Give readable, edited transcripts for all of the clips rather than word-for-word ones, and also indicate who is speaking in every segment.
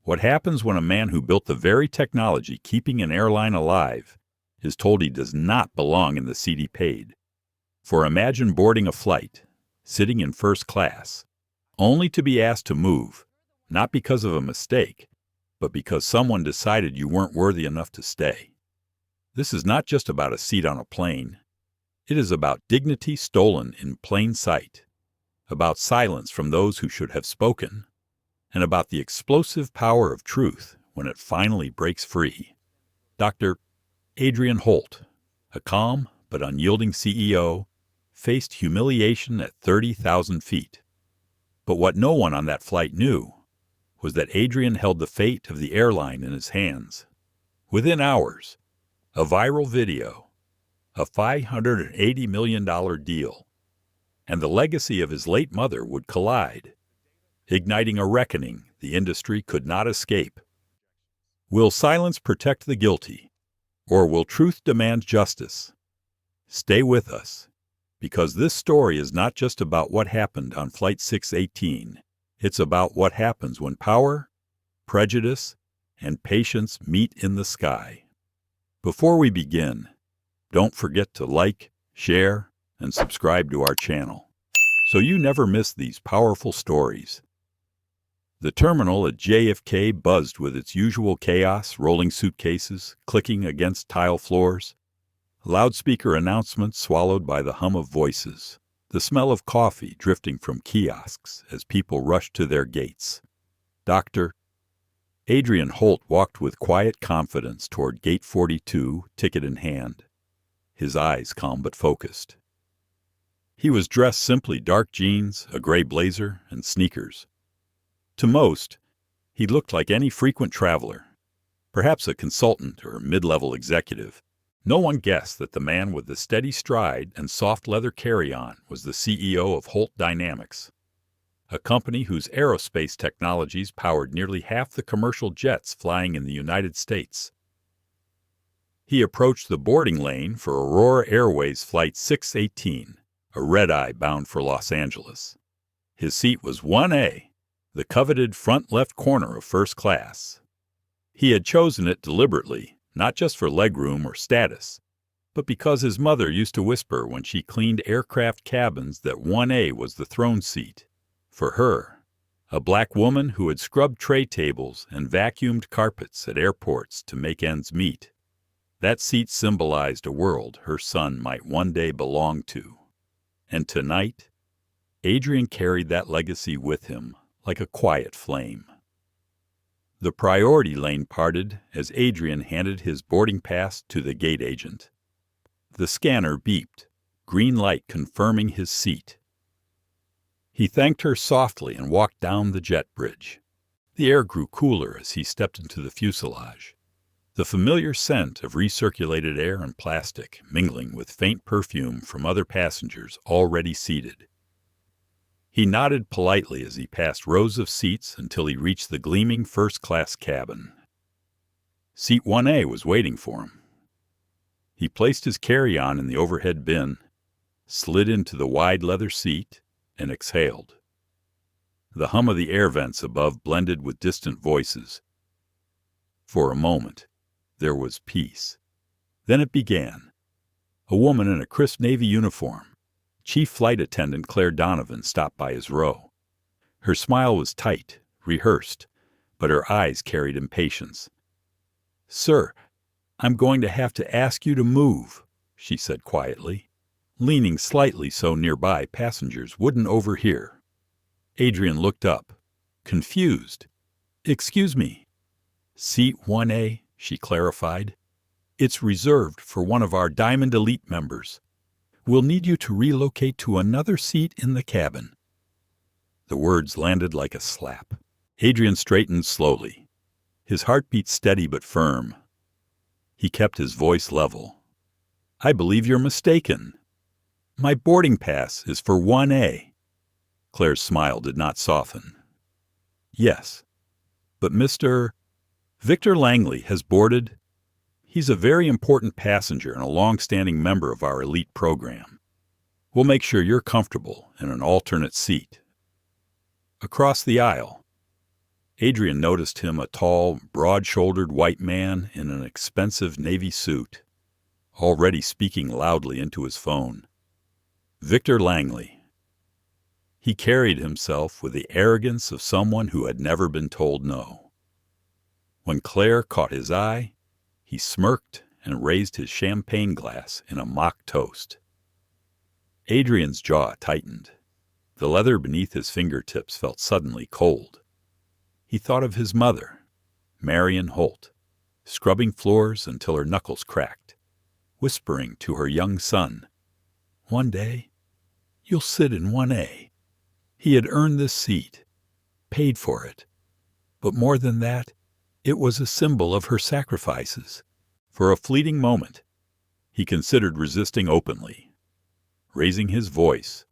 Speaker 1: What happens when a man who built the very technology keeping an airline alive is told he does not belong in the seat he paid? For imagine boarding a flight, sitting in first class, only to be asked to move, not because of a mistake, but because someone decided you weren't worthy enough to stay. This is not just about a seat on a plane. It is about dignity stolen in plain sight, about silence from those who should have spoken, and about the explosive power of truth when it finally breaks free. Dr. Adrian Holt, a calm but unyielding CEO, faced humiliation at 30,000 feet. But what no one on that flight knew was that Adrian held the fate of the airline in his hands. Within hours, a viral video, a $580 million deal, and the legacy of his late mother would collide, igniting a reckoning the industry could not escape. Will silence protect the guilty, or will truth demand justice? Stay with us, because this story is not just about what happened on Flight 618. It's about what happens when power, prejudice, and patience meet in the sky. Before we begin, don't forget to like, share, and subscribe to our channel, so you never miss these powerful stories. The terminal at JFK buzzed with its usual chaos, rolling suitcases, clicking against tile floors, loudspeaker announcements swallowed by the hum of voices, the smell of coffee drifting from kiosks as people rushed to their gates. Dr. Adrian Holt walked with quiet confidence toward Gate 42, ticket in hand, his eyes calm but focused. He was dressed simply: dark jeans, a gray blazer, and sneakers. To most, he looked like any frequent traveler, perhaps a consultant or mid-level executive. No one guessed that the man with the steady stride and soft leather carry-on was the CEO of Holt Dynamics, a company whose aerospace technologies powered nearly half the commercial jets flying in the United States. He approached the boarding lane for Aurora Airways Flight 618, a red-eye bound for Los Angeles. His seat was 1A, the coveted front left corner of first class. He had chosen it deliberately, not just for legroom or status, but because his mother used to whisper when she cleaned aircraft cabins that 1A was the throne seat. For her, a black woman who had scrubbed tray tables and vacuumed carpets at airports to make ends meet, that seat symbolized a world her son might one day belong to. And tonight, Adrian carried that legacy with him like a quiet flame. The priority lane parted as Adrian handed his boarding pass to the gate agent. The scanner beeped, green light confirming his seat. He thanked her softly and walked down the jet bridge. The air grew cooler as he stepped into the fuselage, the familiar scent of recirculated air and plastic mingling with faint perfume from other passengers already seated. He nodded politely as he passed rows of seats until he reached the gleaming first-class cabin. Seat 1A was waiting for him. He placed his carry-on in the overhead bin, slid into the wide leather seat, and exhaled. The hum of the air vents above blended with distant voices. For a moment, there was peace. Then it began. A woman in a crisp Navy uniform, Chief Flight Attendant Claire Donovan, stopped by his row. Her smile was tight, rehearsed, but her eyes carried impatience. "Sir, I'm going to have to ask you to move," she said quietly, leaning slightly so nearby passengers wouldn't overhear. Adrian looked up, confused. "Excuse me." "Seat 1A," she clarified. "It's reserved for one of our Diamond Elite members. We'll need you to relocate to another seat in the cabin." The words landed like a slap. Adrian straightened slowly, his heartbeat steady but firm. He kept his voice level. "I believe you're mistaken. My boarding pass is for 1A. Claire's smile did not soften. "Yes, but Mr. Victor Langley has boarded. He's a very important passenger and a long-standing member of our elite program. We'll make sure you're comfortable in an alternate seat." Across the aisle, Adrian noticed him a tall, broad-shouldered white man in an expensive navy suit, already speaking loudly into his phone. Victor Langley. He carried himself with the arrogance of someone who had never been told no. When Claire caught his eye, he smirked and raised his champagne glass in a mock toast. Adrian's jaw tightened. The leather beneath his fingertips felt suddenly cold. He thought of his mother, Marian Holt, scrubbing floors until her knuckles cracked, whispering to her young son, "One day, you'll sit in 1A. He had earned this seat, paid for it. But more than that, it was a symbol of her sacrifices. For a fleeting moment, he considered resisting openly, raising his voice,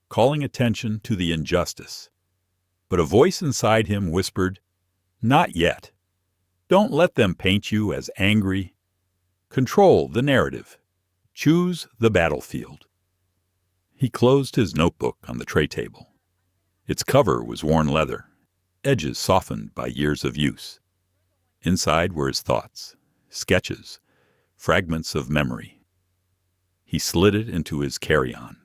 Speaker 1: calling attention to the injustice. But a voice inside him whispered, "Not yet. Don't let them paint you as angry. Control the narrative. Choose the battlefield." He closed his notebook on the tray table. Its cover was worn leather, edges softened by years of use. Inside were his thoughts, sketches, fragments of memory. He slid it into his carry-on.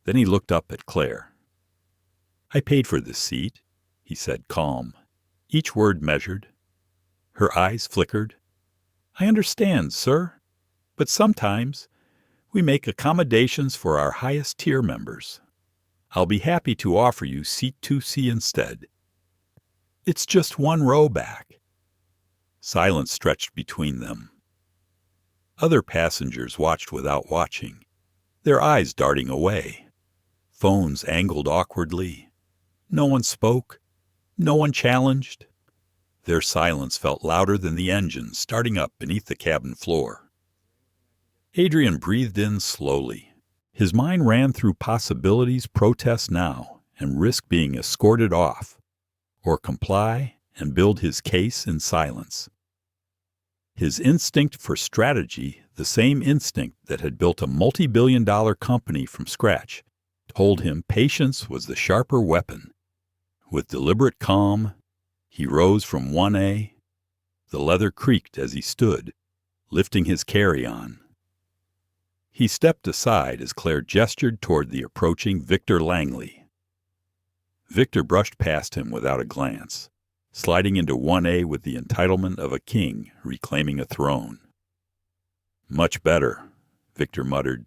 Speaker 1: Then he looked up at Claire. "I paid for this seat," he said, calm, each word measured. Her eyes flickered. "I understand, sir, but sometimes we make accommodations for our highest-tier members. I'll be happy to offer you seat 2C instead. It's just one row back." Silence stretched between them. Other passengers watched without watching, their eyes darting away. Phones angled awkwardly. No one spoke. No one challenged. Their silence felt louder than the engine starting up beneath the cabin floor. Adrian breathed in slowly. His mind ran through possibilities: protest now and risk being escorted off, or comply and build his case in silence. His instinct for strategy, the same instinct that had built a multi-billion-dollar company from scratch, told him patience was the sharper weapon. With deliberate calm, he rose from 1A. The leather creaked as he stood, lifting his carry-on. He stepped aside as Claire gestured toward the approaching Victor Langley. Victor brushed past him without a glance, sliding into 1A with the entitlement of a king reclaiming a throne. "Much better," Victor muttered,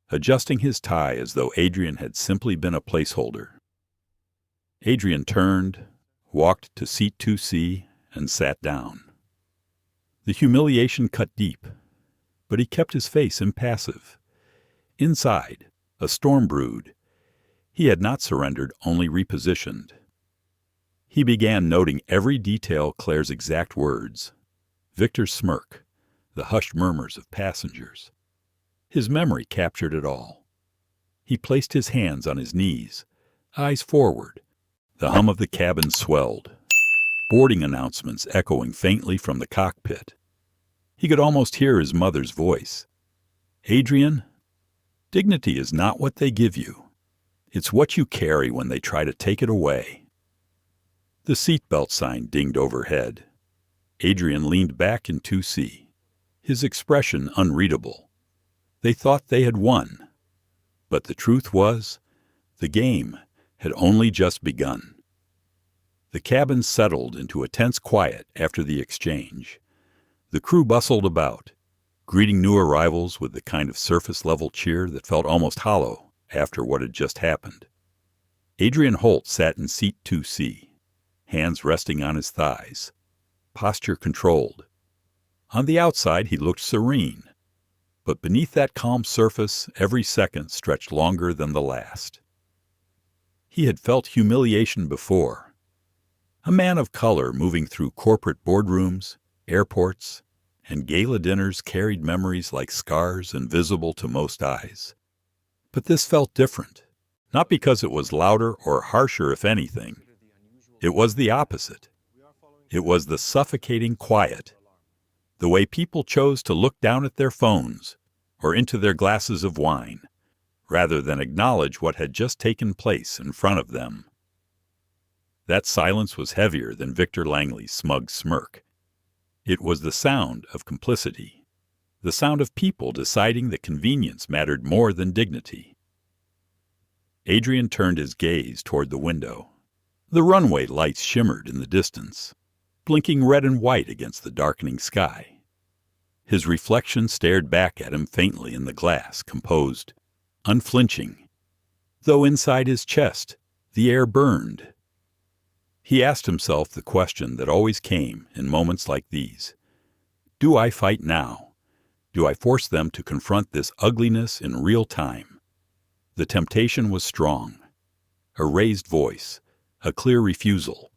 Speaker 1: adjusting his tie as though Adrian had simply been a placeholder. Adrian turned, walked to seat 2C, and sat down. The humiliation cut deep, but he kept his face impassive. Inside, a storm brewed. He had not surrendered, only repositioned. He began noting every detail, Claire's exact words, Victor's smirk, the hushed murmurs of passengers. His memory captured it all. He placed his hands on his knees, eyes forward. The hum of the cabin swelled, boarding announcements echoing faintly from the cockpit. He could almost hear his mother's voice. "Adrian, dignity is not what they give you. It's what you carry when they try to take it away." The seatbelt sign dinged overhead. Adrian leaned back in 2C, his expression unreadable. They thought they had won. But the truth was, the game had only just begun. The cabin settled into a tense quiet after the exchange. The crew bustled about, greeting new arrivals with the kind of surface-level cheer that felt almost hollow after what had just happened. Adrian Holt sat in seat 2C, hands resting on his thighs, posture controlled. On the outside, he looked serene, but beneath that calm surface, every second stretched longer than the last. He had felt humiliation before. A man of color moving through corporate boardrooms, airports, and gala dinners carried memories like scars invisible to most eyes. But this felt different, not because it was louder or harsher, if anything. It was the opposite. It was the suffocating quiet, the way people chose to look down at their phones or into their glasses of wine, rather than acknowledge what had just taken place in front of them. That silence was heavier than Victor Langley's smug smirk. It was the sound of complicity, the sound of people deciding that convenience mattered more than dignity. Adrian turned his gaze toward the window. The runway lights shimmered in the distance, blinking red and white against the darkening sky. His reflection stared back at him faintly in the glass, composed, unflinching, though inside his chest the air burned. He asked himself the question that always came in moments like these. Do I fight now? Do I force them to confront this ugliness in real time? The temptation was strong. A raised voice, a clear refusal.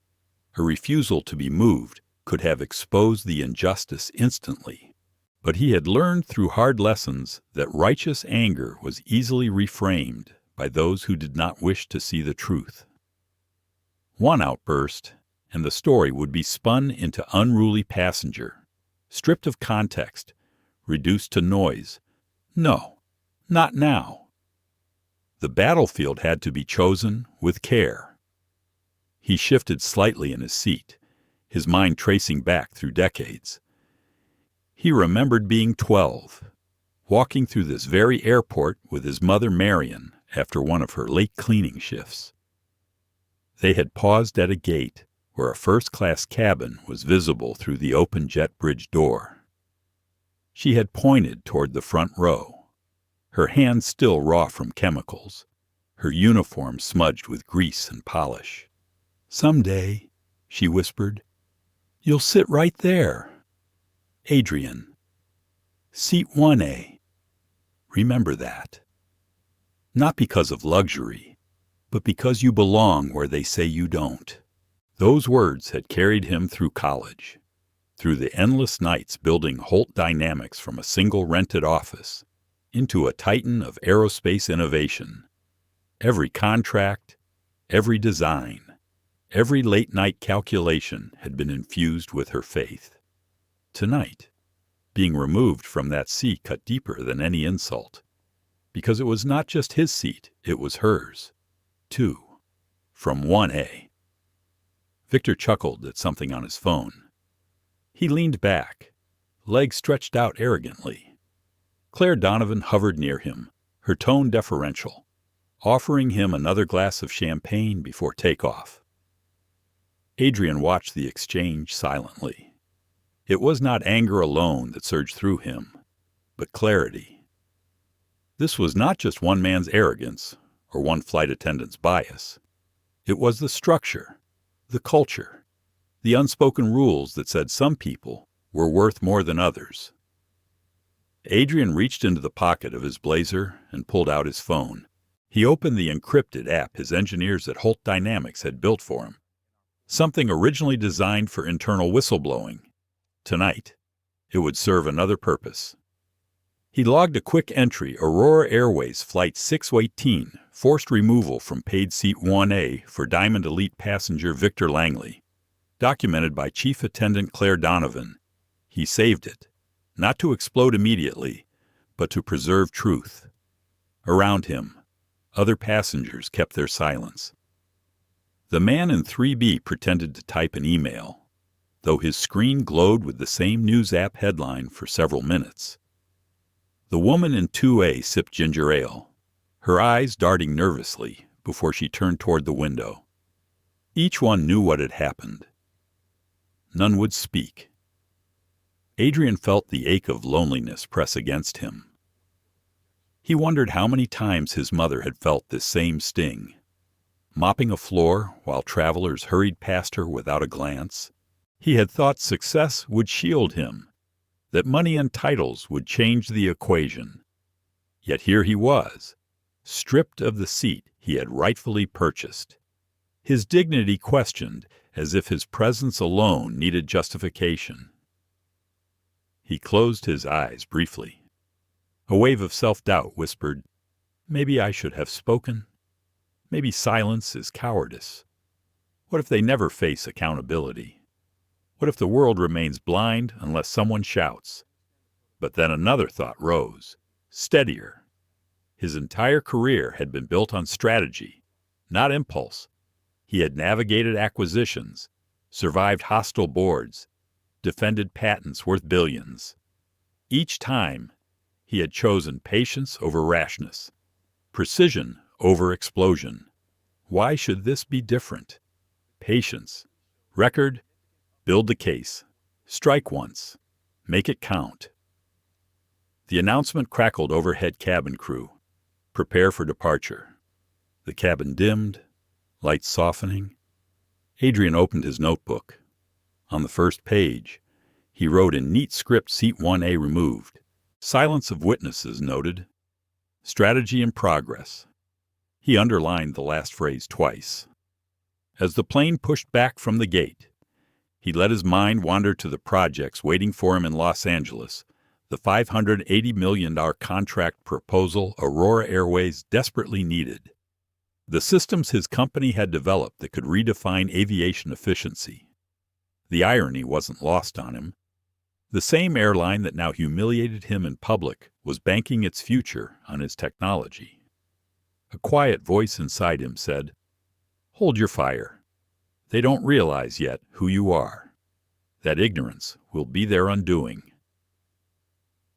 Speaker 1: A refusal to be moved could have exposed the injustice instantly. But he had learned through hard lessons that righteous anger was easily reframed by those who did not wish to see the truth. One outburst, and the story would be spun into unruly passenger, stripped of context, reduced to noise. No, not now. The battlefield had to be chosen with care. He shifted slightly in his seat, his mind tracing back through decades. He remembered being 12, walking through this very airport with his mother Marian after one of her late cleaning shifts. They had paused at a gate where a first-class cabin was visible through the open jet bridge door. She had pointed toward the front row, her hands still raw from chemicals, her uniform smudged with grease and polish. "Someday," she whispered, "you'll sit right there. Adrian. Seat 1A. Remember that. Not because of luxury, but because you belong where they say you don't." Those words had carried him through college, through the endless nights building Holt Dynamics from a single rented office, into a titan of aerospace innovation. Every contract, every design, every late-night calculation had been infused with her faith. Tonight, being removed from that seat cut deeper than any insult, because it was not just his seat, it was hers, too, from 1A. Victor chuckled at something on his phone. He leaned back, legs stretched out arrogantly. Claire Donovan hovered near him, her tone deferential, offering him another glass of champagne before takeoff. Adrian watched the exchange silently. It was not anger alone that surged through him, but clarity. This was not just one man's arrogance or one flight attendant's bias. It was the structure, the culture, the unspoken rules that said some people were worth more than others. Adrian reached into the pocket of his blazer and pulled out his phone. He opened the encrypted app his engineers at Holt Dynamics had built for him, something originally designed for internal whistleblowing. Tonight, it would serve another purpose. He logged a quick entry: Aurora Airways Flight 618, forced removal from paid seat 1A for Diamond Elite passenger Victor Langley. Documented by Chief Attendant Claire Donovan. He saved it, not to explode immediately, but to preserve truth. Around him, other passengers kept their silence. The man in 3B pretended to type an email, though his screen glowed with the same news app headline for several minutes. The woman in 2A sipped ginger ale, her eyes darting nervously before she turned toward the window. Each one knew what had happened. None would speak. Adrian felt the ache of loneliness press against him. He wondered how many times his mother had felt this same sting. Mopping a floor while travelers hurried past her without a glance, he had thought success would shield him, that money and titles would change the equation. Yet here he was, stripped of the seat he had rightfully purchased, his dignity questioned as if his presence alone needed justification. He closed his eyes briefly. A wave of self-doubt whispered, "Maybe I should have spoken. Maybe silence is cowardice. What if they never face accountability? What if the world remains blind unless someone shouts?" But then another thought rose, steadier. His entire career had been built on strategy, not impulse. He had navigated acquisitions, survived hostile boards, defended patents worth billions. Each time, he had chosen patience over rashness, precision over explosion. Why should this be different? Patience. Record. Build the case. Strike once. Make it count. The announcement crackled overhead cabin crew. Prepare for departure. The cabin dimmed, lights softening. Adrian opened his notebook. On the first page, he wrote in neat script Seat 1A removed. Silence of witnesses noted. Strategy in progress. He underlined the last phrase twice. As the plane pushed back from the gate, he let his mind wander to the projects waiting for him in Los Angeles, the $580 million contract proposal Aurora Airways desperately needed. The systems his company had developed that could redefine aviation efficiency. The irony wasn't lost on him. The same airline that now humiliated him in public was banking its future on his technology. A quiet voice inside him said, "Hold your fire. They don't realize yet who you are. That ignorance will be their undoing."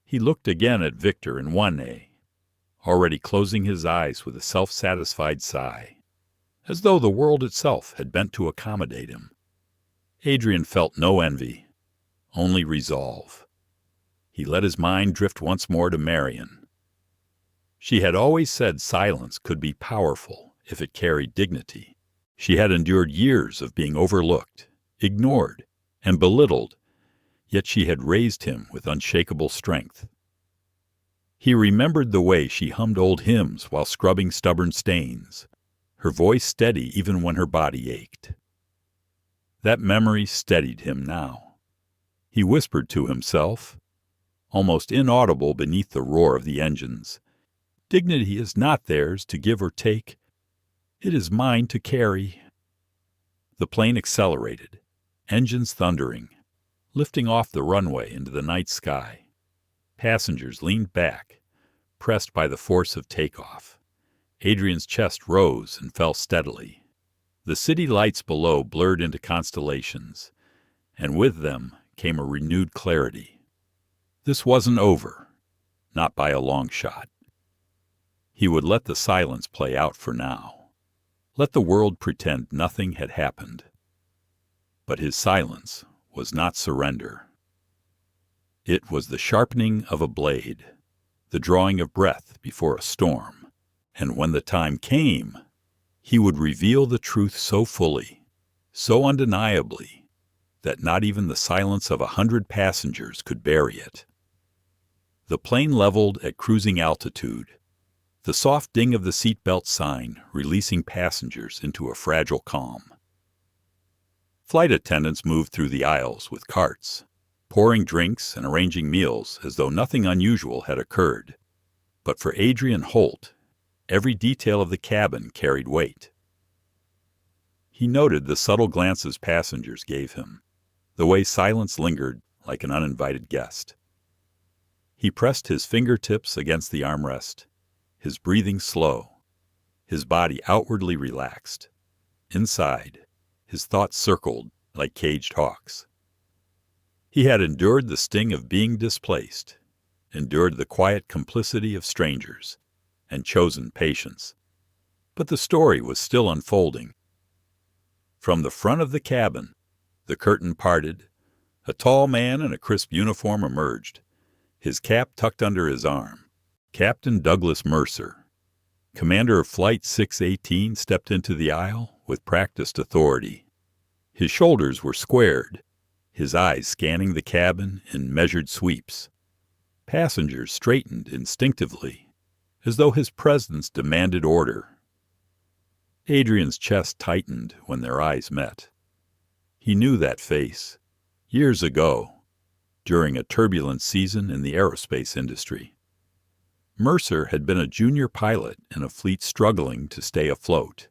Speaker 1: He looked again at Victor in 1A, already closing his eyes with a self-satisfied sigh, as though the world itself had bent to accommodate him. Adrian felt no envy, only resolve. He let his mind drift once more to Marian. She had always said silence could be powerful if it carried dignity. She had endured years of being overlooked, ignored, and belittled, yet she had raised him with unshakable strength. He remembered the way she hummed old hymns while scrubbing stubborn stains, her voice steady even when her body ached. That memory steadied him now. He whispered to himself, almost inaudible beneath the roar of the engines, "Dignity is not theirs to give or take. It is mine to carry." The plane accelerated, engines thundering, lifting off the runway into the night sky. Passengers leaned back, pressed by the force of takeoff. Adrian's chest rose and fell steadily. The city lights below blurred into constellations, and with them came a renewed clarity. This wasn't over, not by a long shot. He would let the silence play out for now. Let the world pretend nothing had happened. But his silence was not surrender. It was the sharpening of a blade, the drawing of breath before a storm, and when the time came, he would reveal the truth so fully, so undeniably, that not even the silence of 100 passengers could bury it. The plane leveled at cruising altitude, the soft ding of the seatbelt sign releasing passengers into a fragile calm. Flight attendants moved through the aisles with carts, pouring drinks and arranging meals as though nothing unusual had occurred. But for Adrian Holt, every detail of the cabin carried weight. He noted the subtle glances passengers gave him, the way silence lingered like an uninvited guest. He pressed his fingertips against the armrest, his breathing slow, his body outwardly relaxed. Inside, his thoughts circled like caged hawks. He had endured the sting of being displaced, endured the quiet complicity of strangers, and chosen patience. But the story was still unfolding. From the front of the cabin, the curtain parted. A tall man in a crisp uniform emerged, his cap tucked under his arm. Captain Douglas Mercer, commander of Flight 618, stepped into the aisle with practiced authority. His shoulders were squared, his eyes scanning the cabin in measured sweeps. Passengers straightened instinctively, as though his presence demanded order. Adrian's chest tightened when their eyes met. He knew that face, years ago, during a turbulent season in the aerospace industry. Mercer had been a junior pilot in a fleet struggling to stay afloat.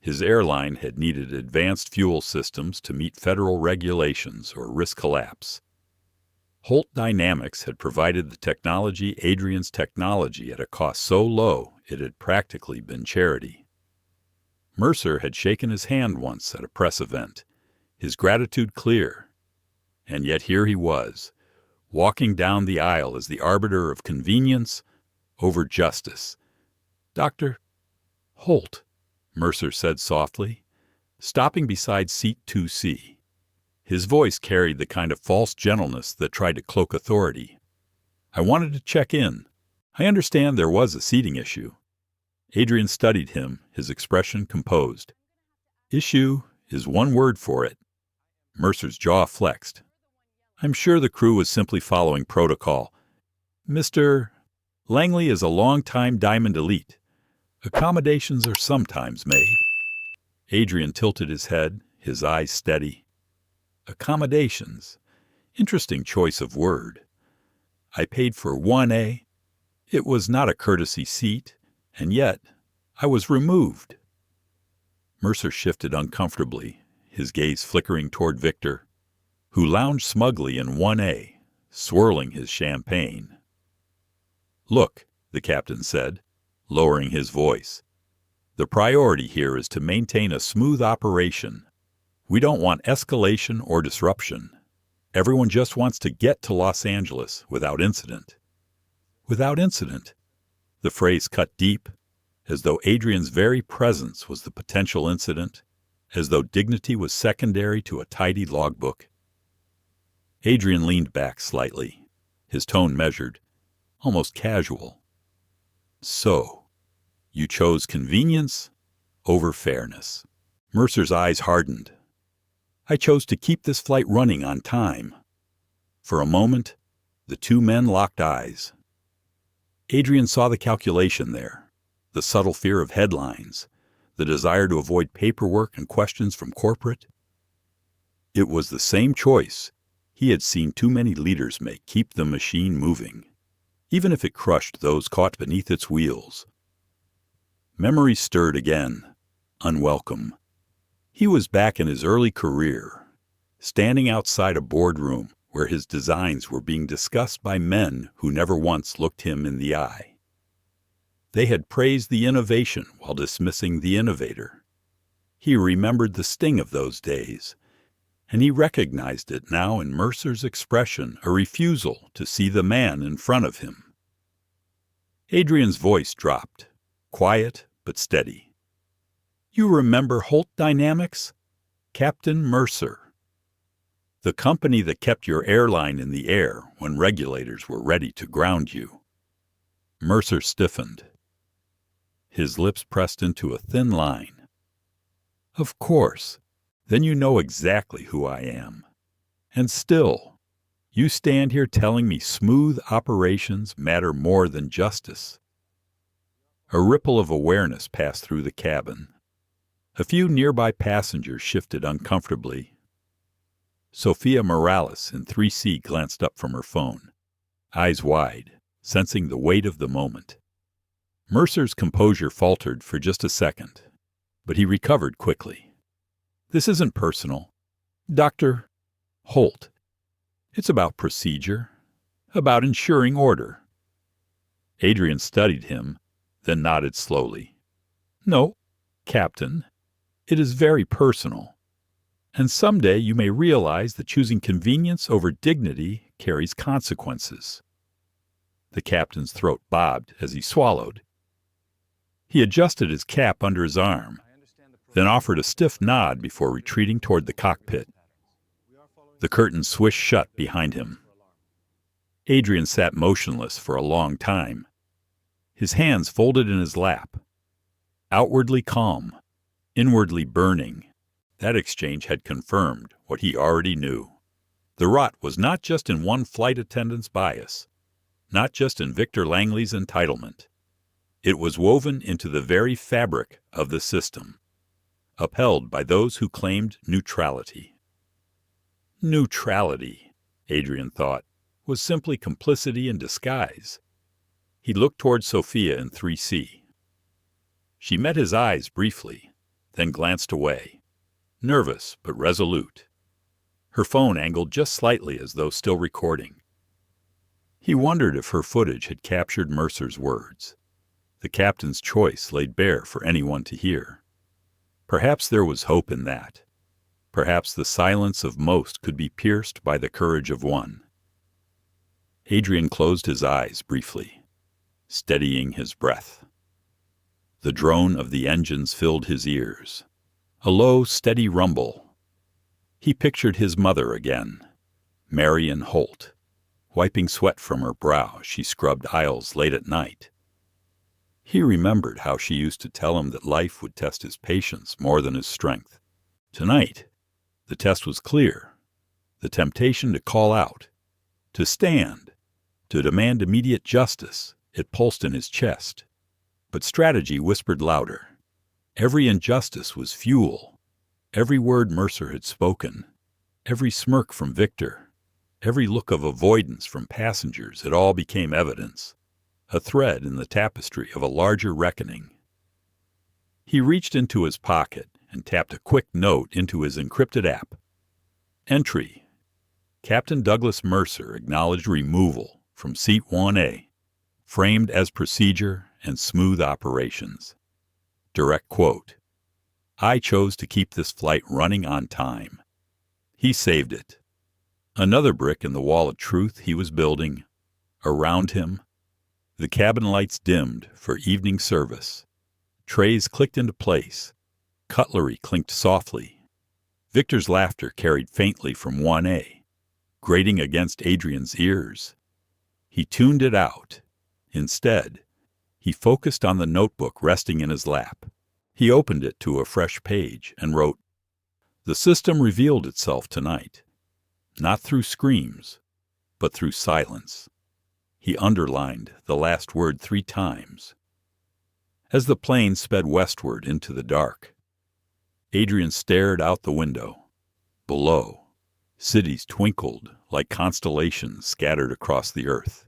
Speaker 1: His airline had needed advanced fuel systems to meet federal regulations or risk collapse. Holt Dynamics had provided the technology, Adrian's technology, at a cost so low it had practically been charity. Mercer had shaken his hand once at a press event, his gratitude clear. And yet here he was, walking down the aisle as the arbiter of convenience over justice. "Dr. Holt," Mercer said softly, stopping beside seat 2C. His voice carried the kind of false gentleness that tried to cloak authority. "I wanted to check in. I understand there was a seating issue." Adrian studied him, his expression composed. "Issue is one word for it." Mercer's jaw flexed. "I'm sure the crew was simply following protocol. Mr. Langley is a long-time Diamond Elite. Accommodations are sometimes made." Adrian tilted his head, his eyes steady. Accommodations. Interesting choice of word. I paid for 1A. It was not a courtesy seat, and yet I was removed. Mercer shifted uncomfortably, his gaze flickering toward Victor, who lounged smugly in 1A, swirling his champagne. "Look," the captain said, lowering his voice. "The priority here is to maintain a smooth operation. We don't want escalation or disruption. Everyone just wants to get to Los Angeles without incident." Without incident? The phrase cut deep, as though Adrian's very presence was the potential incident, as though dignity was secondary to a tidy logbook. Adrian leaned back slightly, his tone measured, almost casual. "So, you chose convenience over fairness." Mercer's eyes hardened. "I chose to keep this flight running on time." For a moment, the two men locked eyes. Adrian saw the calculation there, the subtle fear of headlines, the desire to avoid paperwork and questions from corporate. It was the same choice he had seen too many leaders make: keep the machine moving, even if it crushed those caught beneath its wheels. Memories stirred again, unwelcome. He was back in his early career, standing outside a boardroom where his designs were being discussed by men who never once looked him in the eye. They had praised the innovation while dismissing the innovator. He remembered the sting of those days, and he recognized it now in Mercer's expression, a refusal to see the man in front of him. Adrian's voice dropped, quiet but steady. "You remember Holt Dynamics? Captain Mercer. The company that kept your airline in the air when regulators were ready to ground you." Mercer stiffened. His lips pressed into a thin line. "Of course. Then you know exactly who I am. And still, you stand here telling me smooth operations matter more than justice." A ripple of awareness passed through the cabin. A few nearby passengers shifted uncomfortably. Sophia Morales in 3C glanced up from her phone, eyes wide, sensing the weight of the moment. Mercer's composure faltered for just a second, but he recovered quickly. "This isn't personal. Dr. Holt. It's about procedure, about ensuring order." Adrian studied him, then nodded slowly. "No, Captain, it is very personal. And someday you may realize that choosing convenience over dignity carries consequences." The captain's throat bobbed as he swallowed. He adjusted his cap under his arm, then offered a stiff nod before retreating toward the cockpit. The curtain swished shut behind him. Adrian sat motionless for a long time, his hands folded in his lap. Outwardly calm, inwardly burning, that exchange had confirmed what he already knew. The rot was not just in one flight attendant's bias, not just in Victor Langley's entitlement. It was woven into the very fabric of the system, upheld by those who claimed neutrality. Neutrality, Adrian thought, was simply complicity in disguise. He looked toward Sophia in 3C. She met his eyes briefly, then glanced away, nervous but resolute, her phone angled just slightly as though still recording. He wondered if her footage had captured Mercer's words, the captain's choice laid bare for anyone to hear. Perhaps there was hope in that. Perhaps the silence of most could be pierced by the courage of one. Adrian closed his eyes briefly, steadying his breath. The drone of the engines filled his ears, a low, steady rumble. He pictured his mother again, Marian Holt, wiping sweat from her brow as she scrubbed aisles late at night. He remembered how she used to tell him that life would test his patience more than his strength. Tonight, the test was clear. The temptation to call out, to stand, to demand immediate justice, it pulsed in his chest. But strategy whispered louder. Every injustice was fuel. Every word Mercer had spoken, every smirk from Victor, every look of avoidance from passengers, it all became evidence, a thread in the tapestry of a larger reckoning. He reached into his pocket and tapped a quick note into his encrypted app. Entry: Captain Douglas Mercer acknowledged removal from Seat 1A, framed as procedure and smooth operations. Direct quote: I chose to keep this flight running on time. He saved it. Another brick in the wall of truth he was building. Around him, the cabin lights dimmed for evening service. Trays clicked into place. Cutlery clinked softly. Victor's laughter carried faintly from 1A, grating against Adrian's ears. He tuned it out. Instead, he focused on the notebook resting in his lap. He opened it to a fresh page and wrote, The system revealed itself tonight, not through screams, but through silence. He underlined the last word 3 times. As the plane sped westward into the dark, Adrian stared out the window. Below, cities twinkled like constellations scattered across the earth.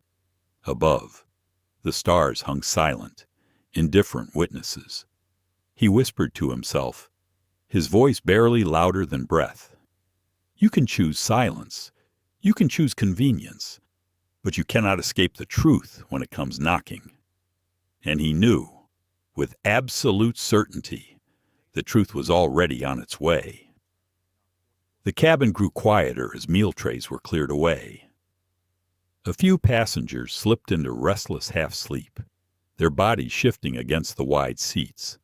Speaker 1: Above, the stars hung silent, indifferent witnesses. He whispered to himself, his voice barely louder than breath. You can choose silence. You can choose convenience. But you cannot escape the truth when it comes knocking. And he knew, with absolute certainty, the truth was already on its way. The cabin grew quieter as meal trays were cleared away. A few passengers slipped into restless half-sleep, their bodies shifting against the wide seats,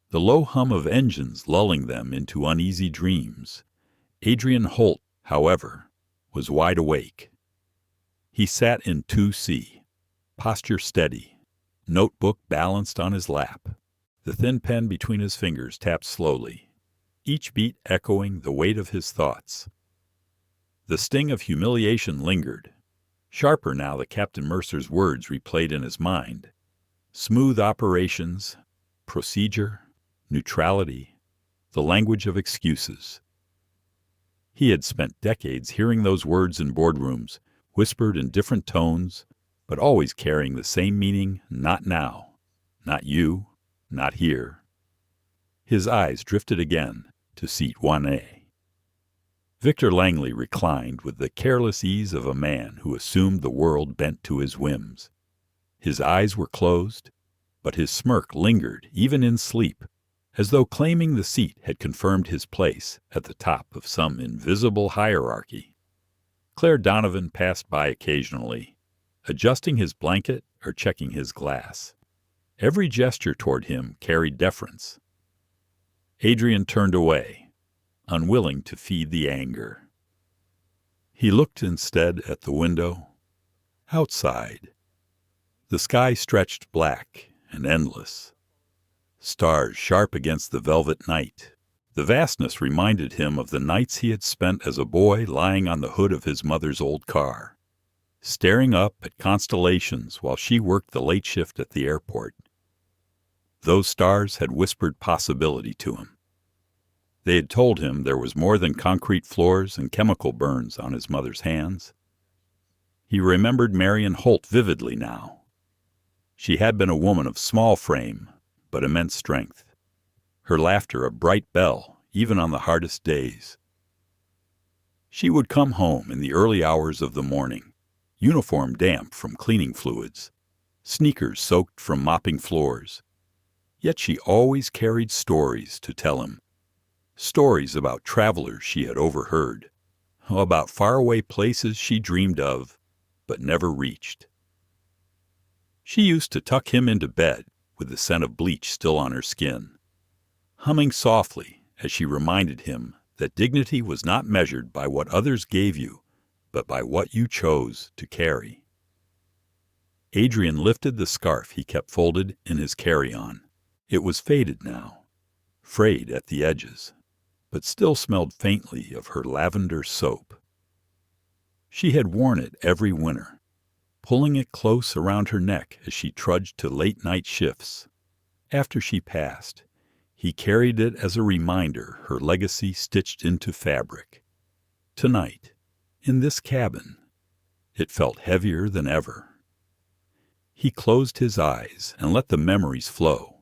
Speaker 1: the low hum of engines lulling them into uneasy dreams. Adrian Holt, however, was wide awake. He sat in 2C, posture steady, notebook balanced on his lap. The thin pen between his fingers tapped slowly, each beat echoing the weight of his thoughts. The sting of humiliation lingered. Sharper now, the Captain Mercer's words replayed in his mind. Smooth operations, procedure, neutrality, the language of excuses. He had spent decades hearing those words in boardrooms, whispered in different tones, but always carrying the same meaning: not now, not you, not here. His eyes drifted again to Seat 1A. Victor Langley reclined with the careless ease of a man who assumed the world bent to his whims. His eyes were closed, but his smirk lingered even in sleep, as though claiming the seat had confirmed his place at the top of some invisible hierarchy. Claire Donovan passed by occasionally, adjusting his blanket or checking his glass. Every gesture toward him carried deference. Adrian turned away, unwilling to feed the anger. He looked instead at the window. Outside, the sky stretched black and endless, stars sharp against the velvet night. The vastness reminded him of the nights he had spent as a boy lying on the hood of his mother's old car, staring up at constellations while she worked the late shift at the airport. Those stars had whispered possibility to him. They had told him there was more than concrete floors and chemical burns on his mother's hands. He remembered Marian Holt vividly now. She had been a woman of small frame, but immense strength. Her laughter a bright bell, even on the hardest days. She would come home in the early hours of the morning, uniform damp from cleaning fluids, sneakers soaked from mopping floors. Yet she always carried stories to tell him, Stories about travelers she had overheard, about faraway places she dreamed of but never reached. She used to tuck him into bed with the scent of bleach still on her skin, humming softly as she reminded him that dignity was not measured by what others gave you, but by what you chose to carry. Adrian lifted the scarf he kept folded in his carry-on. It was faded now, frayed at the edges, but still smelled faintly of her lavender soap. She had worn it every winter, pulling it close around her neck as she trudged to late-night shifts. After she passed, he carried it as a reminder, her legacy stitched into fabric. Tonight, in this cabin, it felt heavier than ever. He closed his eyes and let the memories flow.